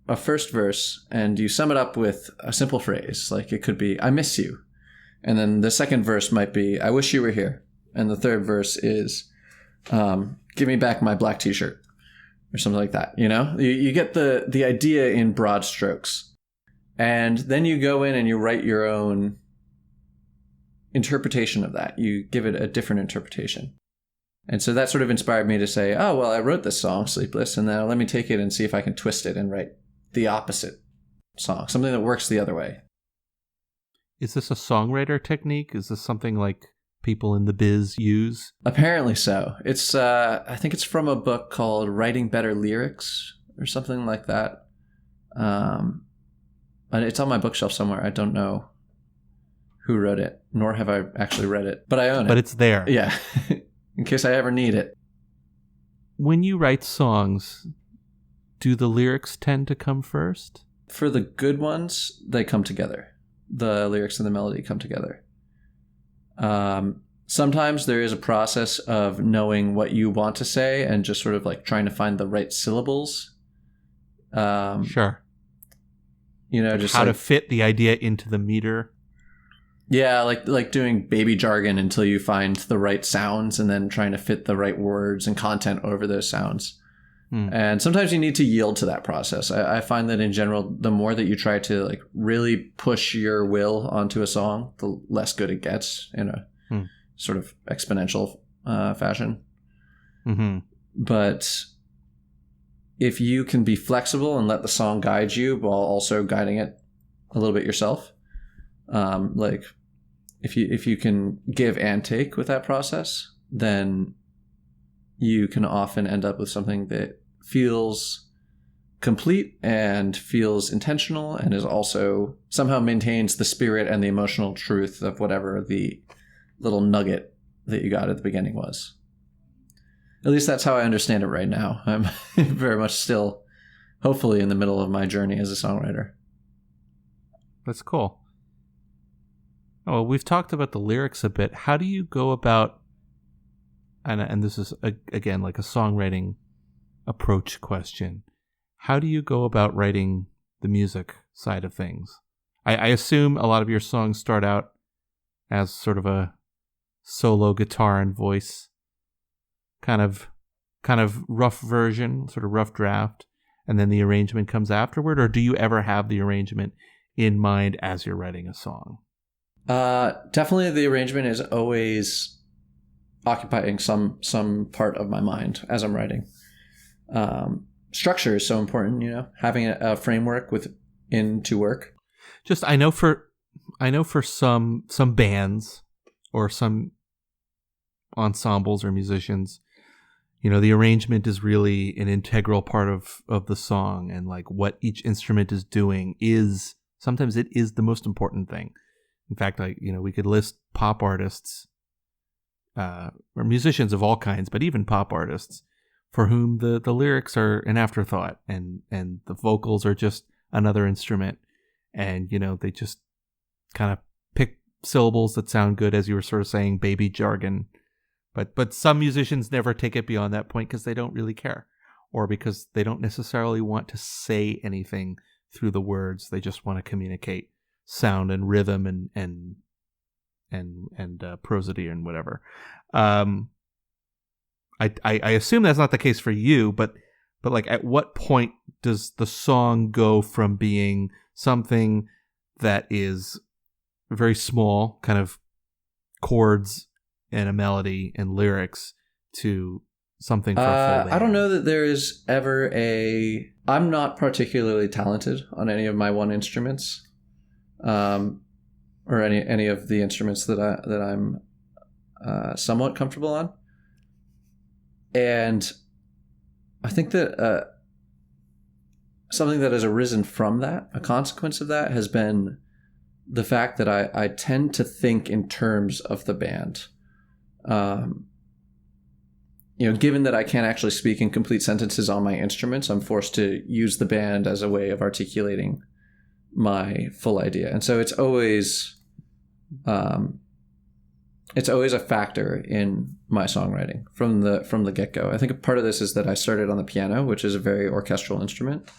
a first verse, and you sum it up with a simple phrase. Like it could be, I miss you. And then the second verse might be, I wish you were here. And the third verse is, give me back my black t-shirt, or something like that. You know, you get the idea in broad strokes, and then you go in and you write your own interpretation of that. You give it a different interpretation. And so that sort of inspired me to say, oh, well, I wrote this song, Sleepless, and now let me take it and see if I can twist it and write the opposite song, something that works the other way. Is this a songwriter technique? Is this something like people in the biz use? Apparently so. It's I think it's from a book called Writing Better Lyrics or something like that. And it's on my bookshelf somewhere. I don't know who wrote it, nor have I actually read it, but I own it. But it's there. Yeah, in case I ever need it. When you write songs, do the lyrics tend to come first? For the good ones, they come together. The lyrics and the melody come together. Sometimes there is a process of knowing what you want to say and just sort of like trying to find the right syllables. Sure. You know, just how like, to fit the idea into the meter. Yeah, like doing baby jargon until you find the right sounds and then trying to fit the right words and content over those sounds. And sometimes you need to yield to that process. I find that in general, the more that you try to like really push your will onto a song, the less good it gets in a sort of exponential fashion. Mm-hmm. But if you can be flexible and let the song guide you while also guiding it a little bit yourself, like if you can give and take with that process, then you can often end up with something that feels complete and feels intentional and is also somehow maintains the spirit and the emotional truth of whatever the little nugget that you got at the beginning was. At least that's how I understand it right now. I'm very much still, hopefully, in the middle of my journey as a songwriter. That's cool. Oh, well, we've talked about the lyrics a bit. How do you go about, and this is, again, like a songwriting approach question. How do you go about writing the music side of things? I assume a lot of your songs start out as sort of a solo guitar and voice kind of rough version, sort of rough draft, and then the arrangement comes afterward? Or do you ever have the arrangement in mind as you're writing a song? Definitely the arrangement is always occupying some part of my mind as I'm writing. Structure is so important, you know, having a framework within to work. Just I know for some bands or some ensembles or musicians, you know, the arrangement is really an integral part of the song, and like what each instrument is doing is sometimes it is the most important thing. In fact, we could list pop artists or musicians of all kinds, but even pop artists for whom the lyrics are an afterthought and the vocals are just another instrument. And, you know, they just kind of pick syllables that sound good, as you were sort of saying, baby jargon. But some musicians never take it beyond that point because they don't really care, or because they don't necessarily want to say anything through the words. They just want to communicate sound and rhythm and prosody and whatever. I assume that's not the case for you, but like at what point does the song go from being something that is very small, kind of chords and a melody and lyrics, to something for a full band? I don't know that there is ever I'm not particularly talented on any of my one instruments, or any of the instruments that I'm somewhat comfortable on. And I think that something that has arisen from that, a consequence of that, has been the fact that I tend to think in terms of the band. Given that I can't actually speak in complete sentences on my instruments, I'm forced to use the band as a way of articulating my full idea. And so it's always a factor in my songwriting from the get-go. I think a part of this is that I started on the piano, which is a very orchestral instrument.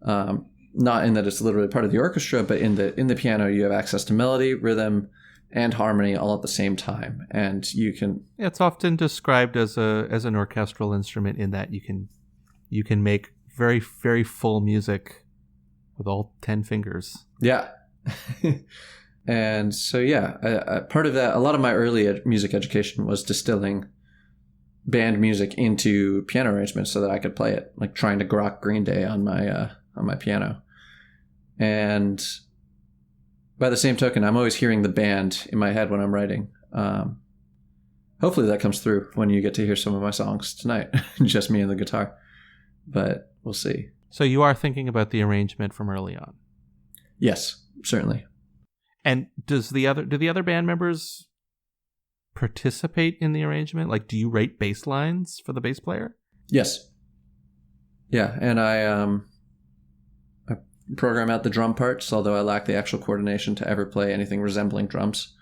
Not in that it's literally part of the orchestra, but in the piano you have access to melody, rhythm, and harmony all at the same time, and you can. Yeah, it's often described as an orchestral instrument in that you can make very, very full music with all 10 fingers. Yeah. And so, yeah, part of that, a lot of my early music education was distilling band music into piano arrangements so that I could play it, like trying to grok Green Day on my piano. And by the same token, I'm always hearing the band in my head when I'm writing. hopefully that comes through when you get to hear some of my songs tonight. Just me and the guitar. But we'll see. So you are thinking about the arrangement from early on? Yes, certainly. And do the other band members participate in the arrangement? Like, do you write bass lines for the bass player? Yes. Yeah, and I program out the drum parts, although I lack the actual coordination to ever play anything resembling drums.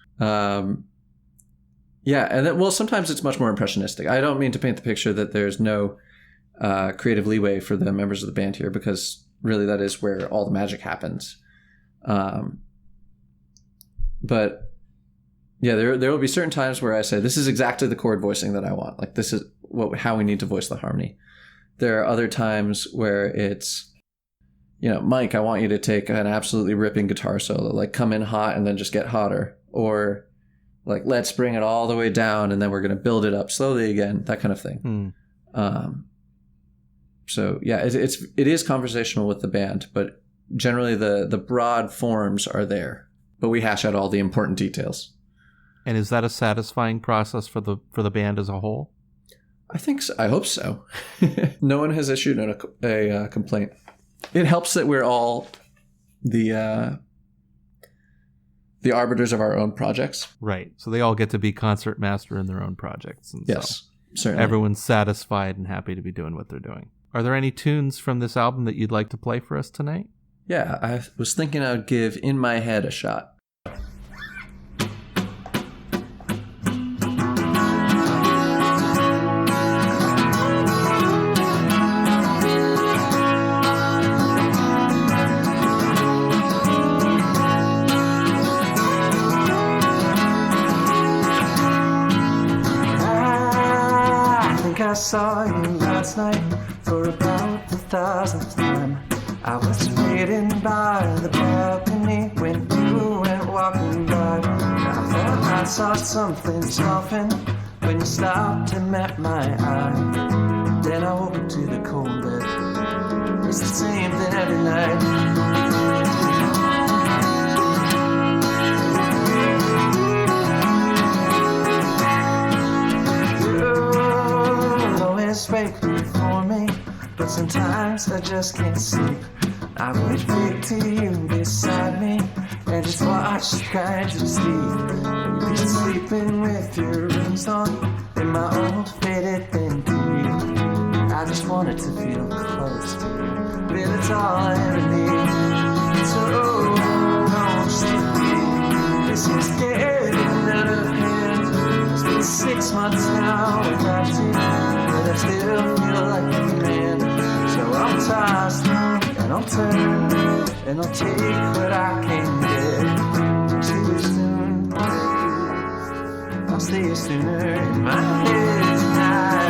Yeah, and then, well, sometimes it's much more impressionistic. I don't mean to paint the picture that there's no creative leeway for the members of the band here, because really that is where all the magic happens. But yeah, there will be certain times where I say, this is exactly the chord voicing that I want. Like, this is how we need to voice the harmony. There are other times where it's, Mike, I want you to take an absolutely ripping guitar solo, like come in hot and then just get hotter. Or like, let's bring it all the way down and then we're going to build it up slowly again, that kind of thing. So yeah, it is conversational with the band, but generally the broad forms are there, but we hash out all the important details. And is that a satisfying process for the band as a whole? I think so. I hope so. No one has issued a complaint. It helps that we're all the arbiters of our own projects. Right. So they all get to be concert master in their own projects. And yes, so certainly. Everyone's satisfied and happy to be doing what they're doing. Are there any tunes from this album that you'd like to play for us tonight? Yeah, I was thinking I would give In My Head a shot. I saw you last night for about the 1000th time. I was waiting by the balcony when you went walking by. I thought I saw something soften when you stopped and met my eye. Then I woke up to the cold bed. It's the same thing every night. Wait for me, but sometimes I just can't sleep. I would wait till you beside me and just watch you kind of sleep. You'd be sleeping with your rings on in my old faded indeed. I just wanted to feel close, but it's all I ever need. So don't sleep. This is getting out of hand. It's been 6 months now without you. I still feel like a man. So I'll toss and I'll turn and I'll take what I can get. See you soon, baby. I'll see you sooner in my head tonight.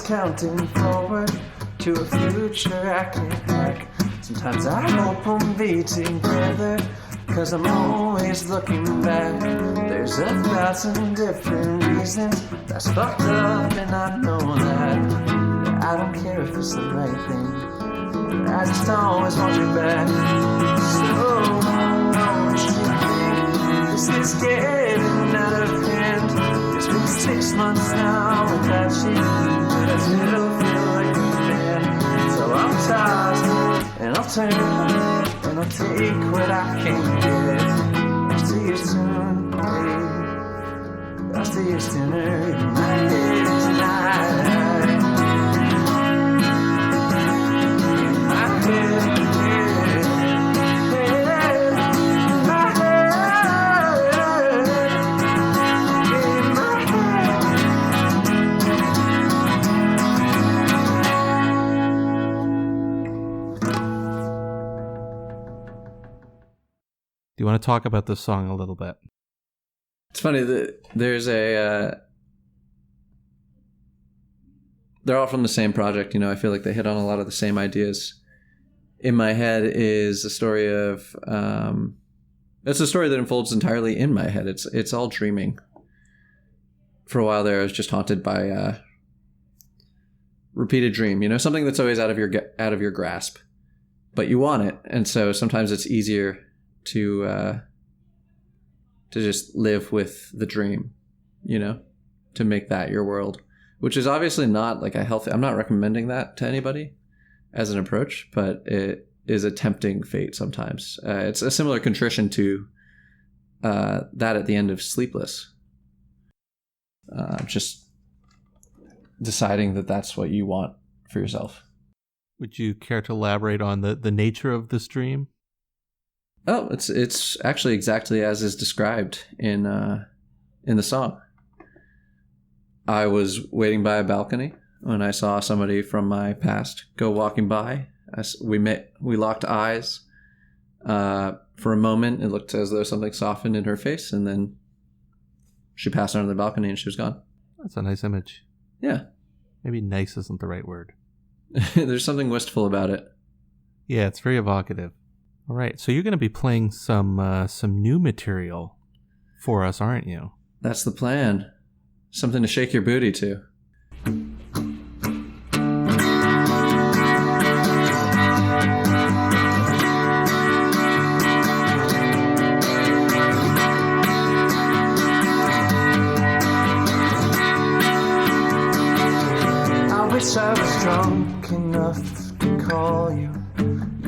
Counting forward to a future I can't hack. Sometimes I hope I'm be together, cause I'm always looking back. There's 1,000 different reasons that's fucked up, and I know that. I don't care if it's the right thing, I just always want you back. So don't you think this is getting out of hand? It's been 6 months now without you, but I still feel like a man. So I'm tossed and I'll turn and I'll take what I can get. I'll see you soon, babe. I'll see you sooner in my head tonight. In my head. Do you want to talk about this song a little bit? It's funny that there's they're all from the same project. I feel like they hit on a lot of the same ideas. In My Head is a story of it's a story that unfolds entirely in my head. It's all dreaming. for a while there, I was just haunted by repeated dream. You know, something that's always out of your grasp, but you want it, and so sometimes it's easier to just live with the dream. You know, to make that your world, which is obviously not like a healthy. I'm not recommending that to anybody as an approach, but it is a tempting fate sometimes. It's a similar contrition to that at the end of Sleepless. Just deciding that that's what you want for yourself. Would you care to elaborate on the nature of this dream? Oh, it's actually exactly as is described in the song. I was waiting by a balcony when I saw somebody from my past go walking by. We locked eyes. For a moment, it looked as though something softened in her face, and then she passed under the balcony and she was gone. That's a nice image. Yeah. Maybe nice isn't the right word. There's something wistful about it. Yeah, it's very evocative. All right, so you're going to be playing some new material for us, aren't you? That's the plan. Something to shake your booty to. I wish I was drunk enough to call you.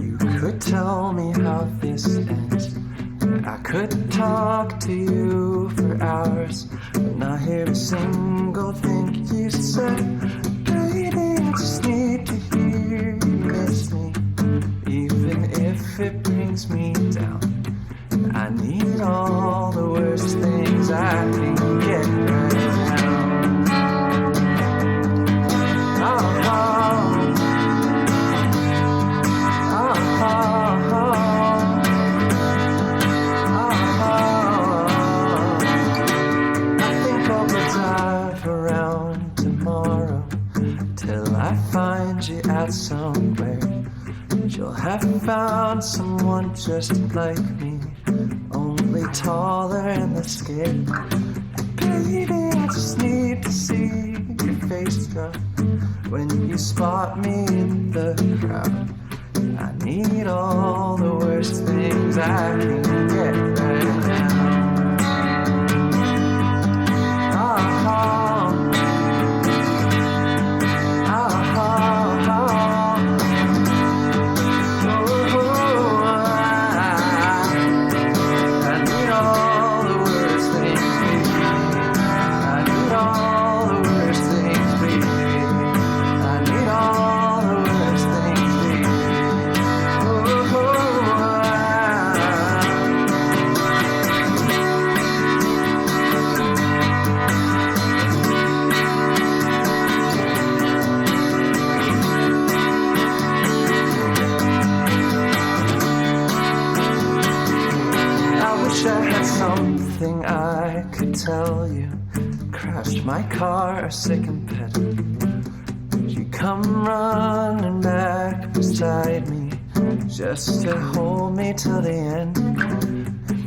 You could tell me how this ends. I could talk to you for hours, but not hear a single thing you said. Baby, I just need to hear you miss me, even if it brings me down. I need all the worst things I can get right now. I think I'll go drive around tomorrow till I find you out somewhere. You'll have found someone just like me, only taller and less scared. Baby, I just need to see your face drop when you spot me in the crowd. I need all the worst things I can get right now. Something I could tell you. Crashed my car, sick and pet. Would you come running back beside me, just to hold me till the end?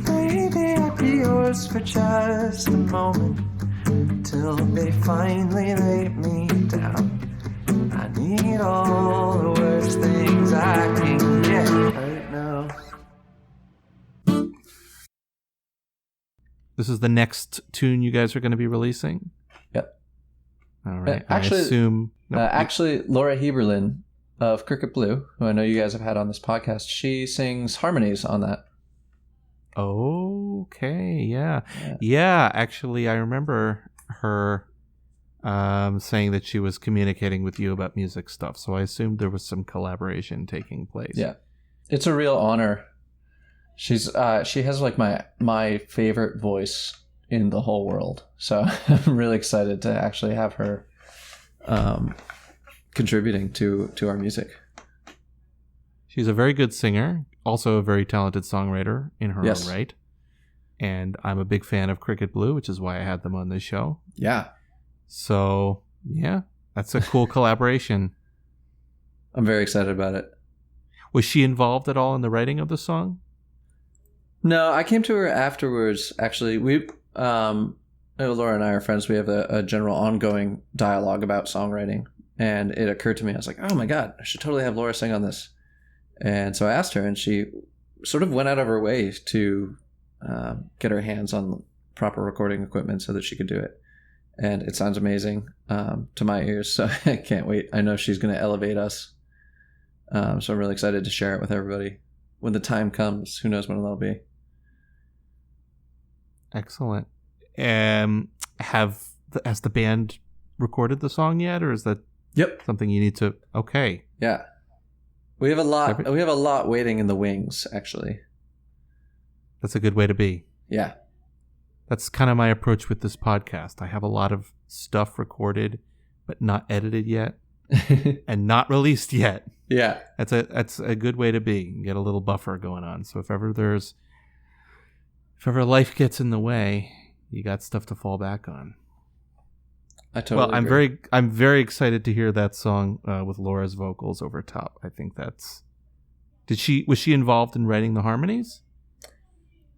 Baby, I'd be yours for just a moment, till they finally lay me down. I need all the worst things I can get right now. This is the next tune you guys are going to be releasing? Yep. All right. Actually, I assume... Actually, Laura Heberlin of Cricket Blue, who I know you guys have had on this podcast, she sings harmonies on that. Okay, yeah. Yeah, actually, I remember her saying that she was communicating with you about music stuff, so I assumed there was some collaboration taking place. Yeah. It's a real honor. She has like my favorite voice in the whole world, so I'm really excited to actually have her contributing to our music. She's a very good singer, also a very talented songwriter in her own right, and I'm a big fan of Cricket Blue, which is why I had them on this show. Yeah. So yeah, that's a cool collaboration. I'm very excited about it. Was she involved at all in the writing of the song? No, I came to her afterwards. Actually, Laura and I are friends. We have a general ongoing dialogue about songwriting. And it occurred to me, I was like, oh my God, I should totally have Laura sing on this. And so I asked her, and she sort of went out of her way to get her hands on proper recording equipment so that she could do it. And it sounds amazing to my ears, so I can't wait. I know she's going to elevate us. So I'm really excited to share it with everybody. When the time comes, who knows when that'll be. Excellent. Has the band recorded the song yet, or is that something you need to... Okay. Yeah. We have a lot. We have a lot waiting in the wings, actually. That's a good way to be. Yeah. That's kind of my approach with this podcast. I have a lot of stuff recorded, but not edited yet, and not released yet. Yeah. That's a good way to be. Get a little buffer going on. So if ever life gets in the way, you got stuff to fall back on. I totally agree. I'm very excited to hear that song with Laura's vocals over top. I think that's... Was she involved in writing the harmonies?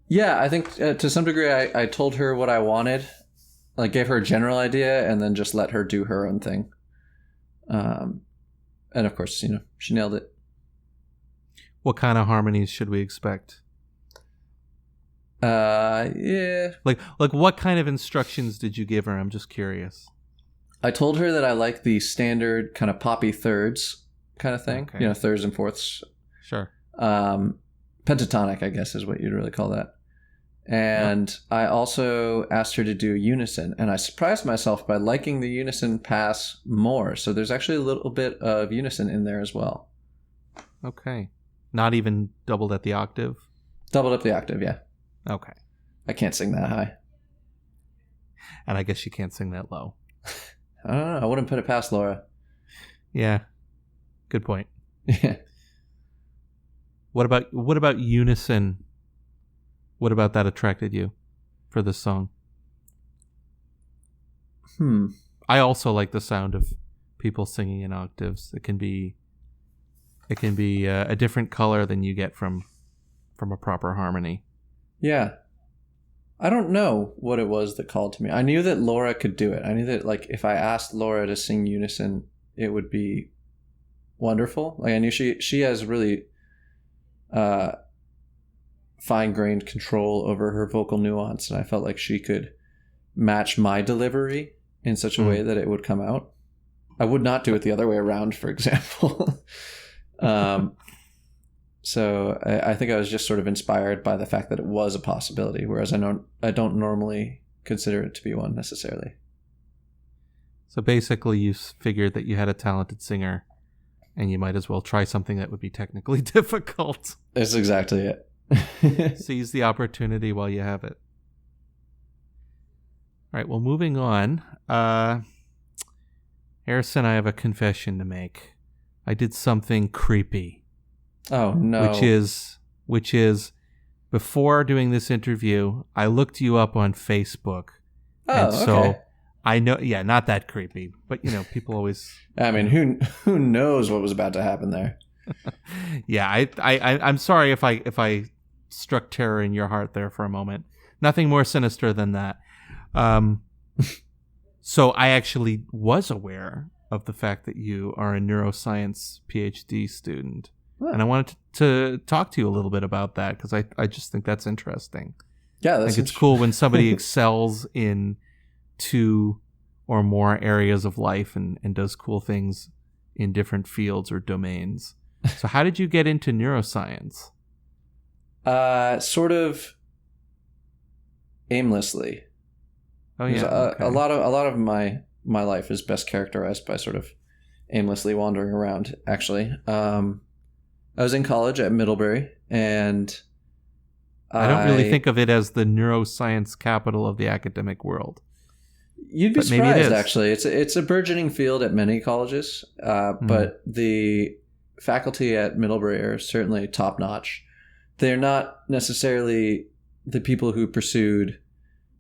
Yeah, I think to some degree I told her what I wanted, like gave her a general idea, and then just let her do her own thing. And of course, she nailed it. What kind of harmonies should we expect? Yeah. Like what kind of instructions did you give her? I'm just curious. I told her that I like the standard kind of poppy thirds kind of thing. Okay. Thirds and fourths. Sure. Pentatonic, I guess, is what you'd really call that. And I also asked her to do unison, and I surprised myself by liking the unison pass more. So there's actually a little bit of unison in there as well. Okay. Not even doubled at the octave? Doubled up the octave, yeah. Okay. I can't sing that high. And I guess you can't sing that low. I don't know. I wouldn't put it past Laura. Yeah. Good point. Yeah. What about unison? What about that attracted you for this song? I also like the sound of people singing in octaves. It can be a different color than you get from a proper harmony. Yeah. I don't know what it was that called to me. I knew that Laura could do it. I knew that if I asked Laura to sing unison, it would be wonderful. Like I knew she has really fine-grained control over her vocal nuance, and I felt like she could match my delivery in such a way that it would come out. I would not do it the other way around, for example. So I think I was just sort of inspired by the fact that it was a possibility, whereas I don't normally consider it to be one necessarily. So basically you figured that you had a talented singer and you might as well try something that would be technically difficult. That's exactly it. Seize the opportunity while you have it. All right, well, moving on. Harrison, I have a confession to make. I did something creepy. Oh, no. Which is, before doing this interview, I looked you up on Facebook. Oh, and so okay. I know, yeah, not that creepy, but people always. I mean, who knows what was about to happen there? Yeah, I'm sorry if I struck terror in your heart there for a moment. Nothing more sinister than that. So I actually was aware of the fact that you are a neuroscience PhD student. Huh. And I wanted to talk to you a little bit about that because I just think that's interesting. Yeah, I think it's cool when somebody excels in two or more areas of life and does cool things in different fields or domains. So how did you get into neuroscience? Sort of aimlessly. Oh yeah. Okay. A lot of my life is best characterized by sort of aimlessly wandering around, actually. I was in college at Middlebury, and I don't really think of it as the neuroscience capital of the academic world. You'd be surprised, actually. It's a burgeoning field at many colleges, but the faculty at Middlebury are certainly top-notch. They're not necessarily the people who pursued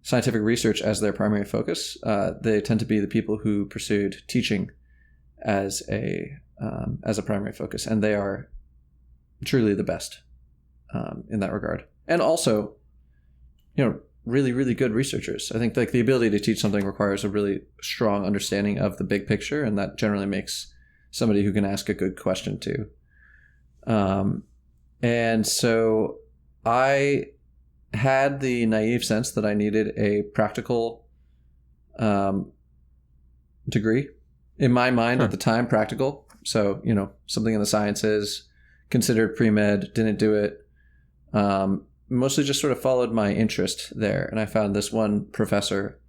scientific research as their primary focus. They tend to be the people who pursued teaching as a primary focus, and they are truly the best in that regard. And also, really, really good researchers. I think like the ability to teach something requires a really strong understanding of the big picture, and that generally makes somebody who can ask a good question too. And so I had the naive sense that I needed a practical degree. In my mind at the time, practical. So, something in the sciences, considered pre-med, didn't do it. Mostly just sort of followed my interest there. And I found this one professor,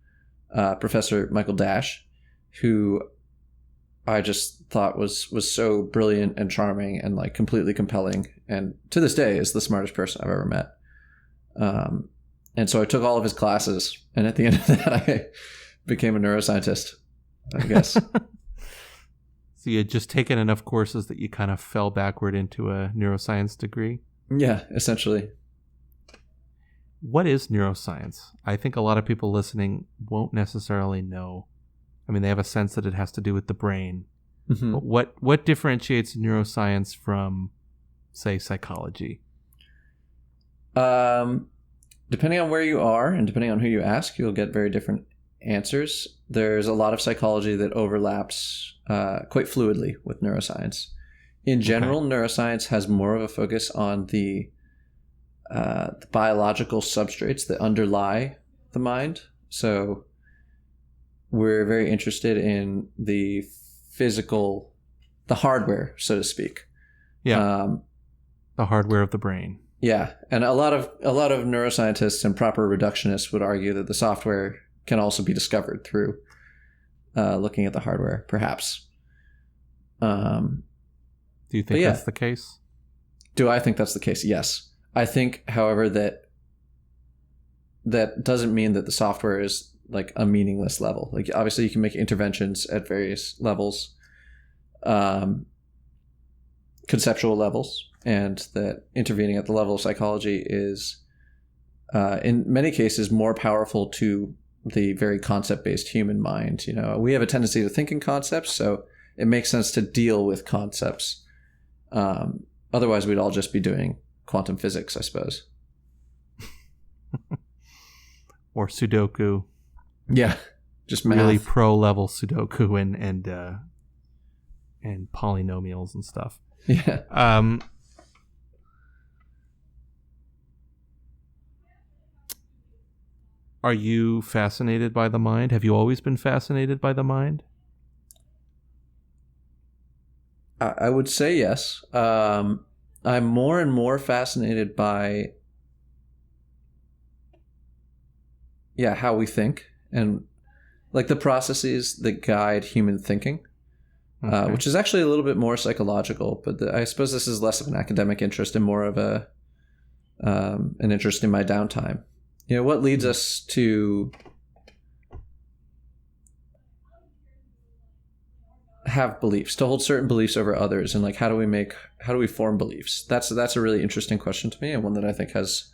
Professor Michael Dash, who I just thought was so brilliant and charming and like completely compelling. And to this day is the smartest person I've ever met. And so I took all of his classes. And at the end of that, I became a neuroscientist, I guess. So you had just taken enough courses that you kind of fell backward into a neuroscience degree? Yeah, essentially. What is neuroscience? I think a lot of people listening won't necessarily know. I mean, they have a sense that it has to do with the brain. Mm-hmm. But what differentiates neuroscience from, say, psychology? Depending on where you are and depending on who you ask, you'll get very different answers. There's a lot of psychology that overlaps quite fluidly with neuroscience. In general, neuroscience has more of a focus on the biological substrates that underlie the mind. So we're very interested in the physical, the hardware, so to speak. Yeah. The hardware of the brain. Yeah. And a lot of neuroscientists and proper reductionists would argue that the software can also be discovered through looking at the hardware, perhaps. Do you think that's the case? Do I think that's the case? Yes. I think, however, that doesn't mean that the software is like a meaningless level. Like obviously you can make interventions at various levels, conceptual levels, and that intervening at the level of psychology is in many cases more powerful to the very concept-based human mind. We have a tendency to think in concepts, so it makes sense to deal with concepts. Otherwise we'd all just be doing quantum physics, I suppose. Or Sudoku. Yeah, just math. Really pro-level Sudoku and polynomials and stuff. Yeah. Are you fascinated by the mind? Have you always been fascinated by the mind? I would say yes. I'm more and more fascinated by how we think and like the processes that guide human thinking, which is actually a little bit more psychological, but I suppose this is less of an academic interest and more of an interest in my downtime. What leads us to have beliefs, to hold certain beliefs over others, and like how do we form beliefs? That's a really interesting question to me, and one that I think has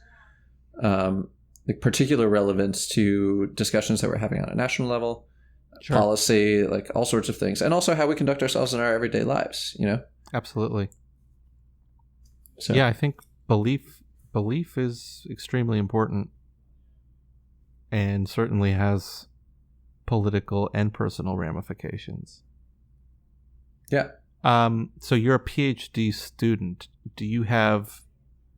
like particular relevance to discussions that we're having on a national level, policy, like all sorts of things, and also how we conduct ourselves in our everyday lives. Absolutely. So I think belief is extremely important, and certainly has political and personal ramifications. Yeah. So you're a PhD student. Do you have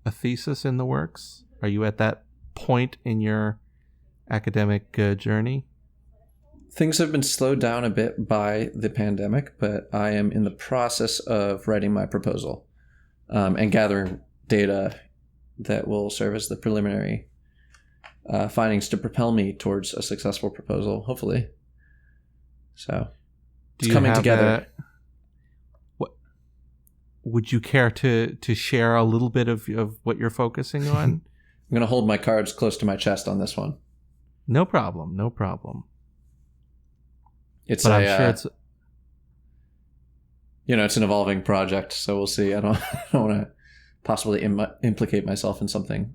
a thesis in the works? Are you at that point in your academic journey? Things have been slowed down a bit by the pandemic, but I am in the process of writing my proposal and gathering data that will serve as the preliminary findings to propel me towards a successful proposal, hopefully. So it's coming together. Would you care to share a little bit of what you're focusing on? I'm going to hold my cards close to my chest on this one. No problem. I'm sure it's... it's an evolving project, so we'll see. I don't want to possibly implicate myself in something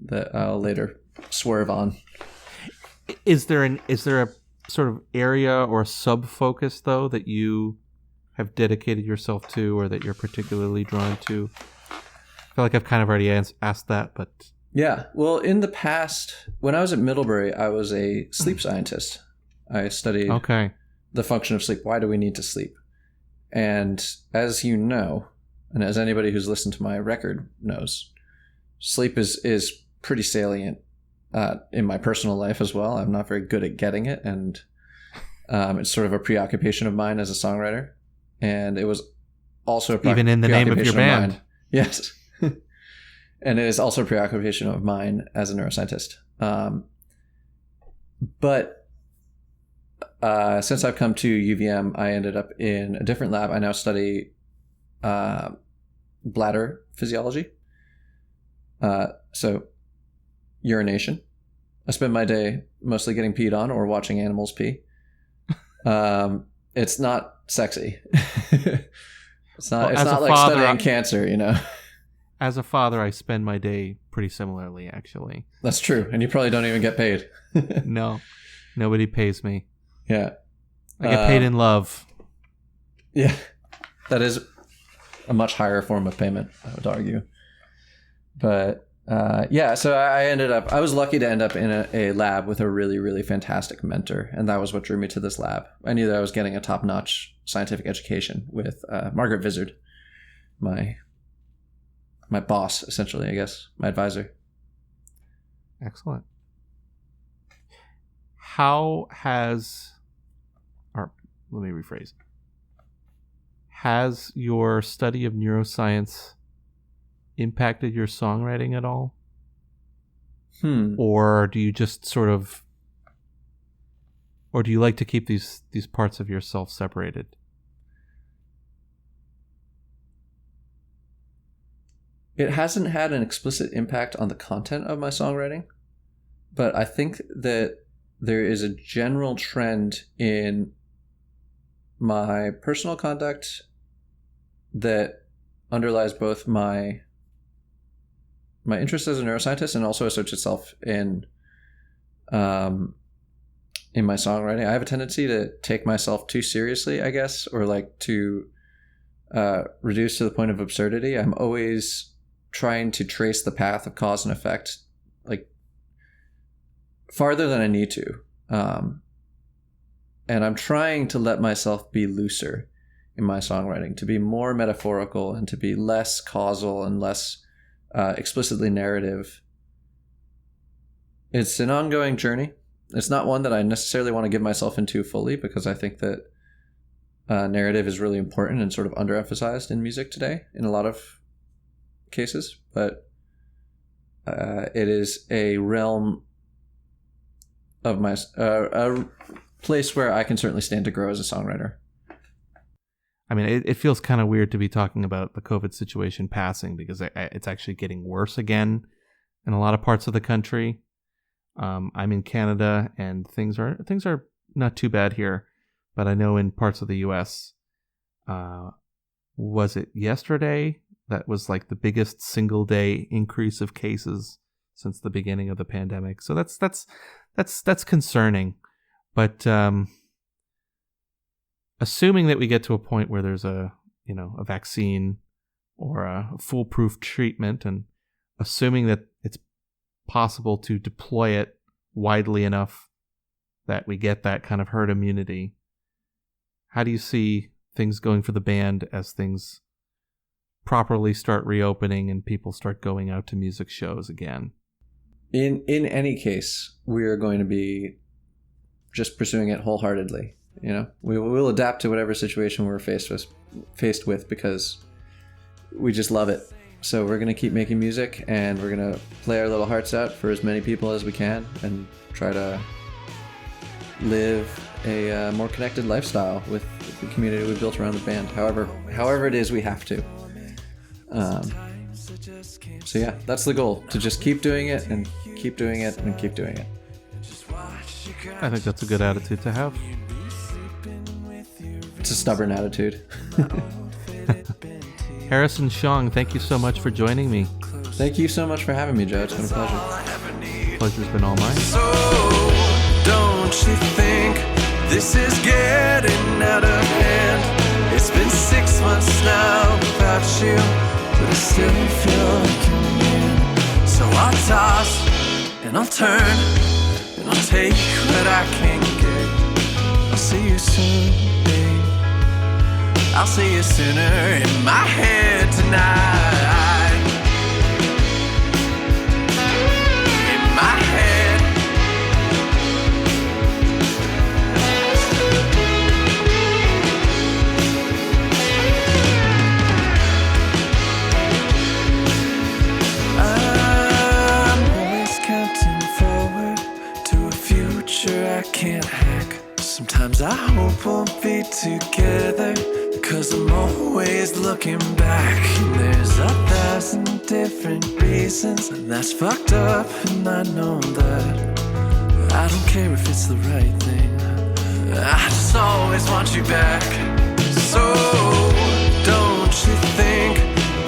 that I'll later swerve on. Is there a sort of area or sub-focus, though, that you have dedicated yourself to or that you're particularly drawn to? I feel like I've kind of already asked that, but Yeah. Well, in the past, when I was at Middlebury, I was a sleep scientist. I studied the function of sleep. Why do we need to sleep? And as you know, and as anybody who's listened to my record knows, sleep is pretty salient in my personal life as well. I'm not very good at getting it, and it's sort of a preoccupation of mine as a songwriter. And it was also even in the name of your band. Yes. And it is also a preoccupation of mine as a neuroscientist. But since I've come to UVM, I ended up in a different lab. I now study bladder physiology. So urination. I spend my day mostly getting peed on or watching animals pee. It's not sexy. It's not like studying cancer, you know. As a father, I spend my day pretty similarly, actually. That's true. And you probably don't even get paid. No. Nobody pays me. Yeah. I get paid in love. Yeah. That is a much higher form of payment, I would argue. But yeah, so I was lucky to end up in a lab with a really, really fantastic mentor. And that was what drew me to this lab. I knew that I was getting a top-notch scientific education with Margaret Vizard, my boss, essentially, I guess, my advisor. Excellent. Let me rephrase. Has your study of neuroscience impacted your songwriting at all? Or do you just or do you like to keep these parts of yourself separated? It hasn't had an explicit impact on the content of my songwriting, but I think that there is a general trend in my personal conduct that underlies both my interest as a neuroscientist and also asserts itself in my songwriting. I have a tendency to take myself too seriously, I guess, or like to reduce to the point of absurdity. I'm always trying to trace the path of cause and effect, like farther than I need to. And I'm trying to let myself be looser in my songwriting, to be more metaphorical and to be less causal and less explicitly narrative. It's an ongoing journey. It's not one that I necessarily want to give myself into fully, because I think that narrative is really important and sort of underemphasized in music today in a lot of cases, but it is a realm of my a place where I can certainly stand to grow as a songwriter. I mean, it feels kind of weird to be talking about the COVID situation passing, because it's actually getting worse again in a lot of parts of the country. I'm in Canada, and things are not too bad here, but I know in parts of the U.S. Was it yesterday? That was like the biggest single day increase of cases since the beginning of the pandemic. So that's concerning. But assuming that we get to a point where there's a vaccine or a foolproof treatment, and assuming that it's possible to deploy it widely enough that we get that kind of herd immunity, how do you see things going for the band as things properly start reopening and people start going out to music shows again? In any case, we are going to be just pursuing it wholeheartedly. We will adapt to whatever situation we're faced with because we just love it. So we're going to keep making music, and we're going to play our little hearts out for as many people as we can and try to live a more connected lifestyle with the community we built around the band. However it is, we have to. So yeah, that's the goal, to just keep doing it and keep doing it and keep doing it. I think that's a good attitude to have. It's a stubborn attitude. Harrison Hsiang, thank you so much for joining me. Thank you so much for having me, Joe. It's been a pleasure. Pleasure's been all mine. So don't you think this is getting out of hand? It's been 6 months now without you, but I still feel like a man. So I'll toss and I'll turn and I'll take what I can get. I'll see you soon, babe. I'll see you sooner in my head tonight. In my head. I'm always counting forward to a future I can't hack. Sometimes I hope we'll be together, 'cause I'm always looking back. And there's 1,000 different reasons, and that's fucked up, and I know that. I don't care if it's the right thing, I just always want you back. So don't you think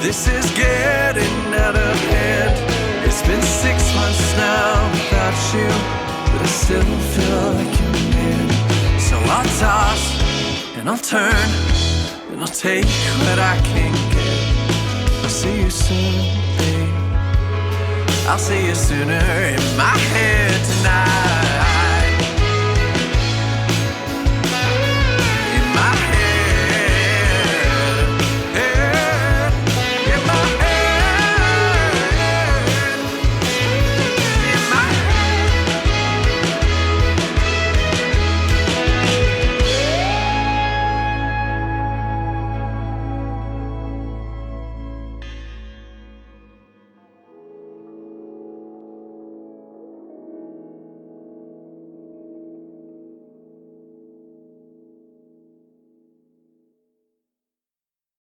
this is getting out of hand? It's been 6 months now without you, but I still feel like you're near. So I'll toss and I'll turn and I'll take what I can get. I'll see you soon, babe. I'll see you sooner in my head tonight.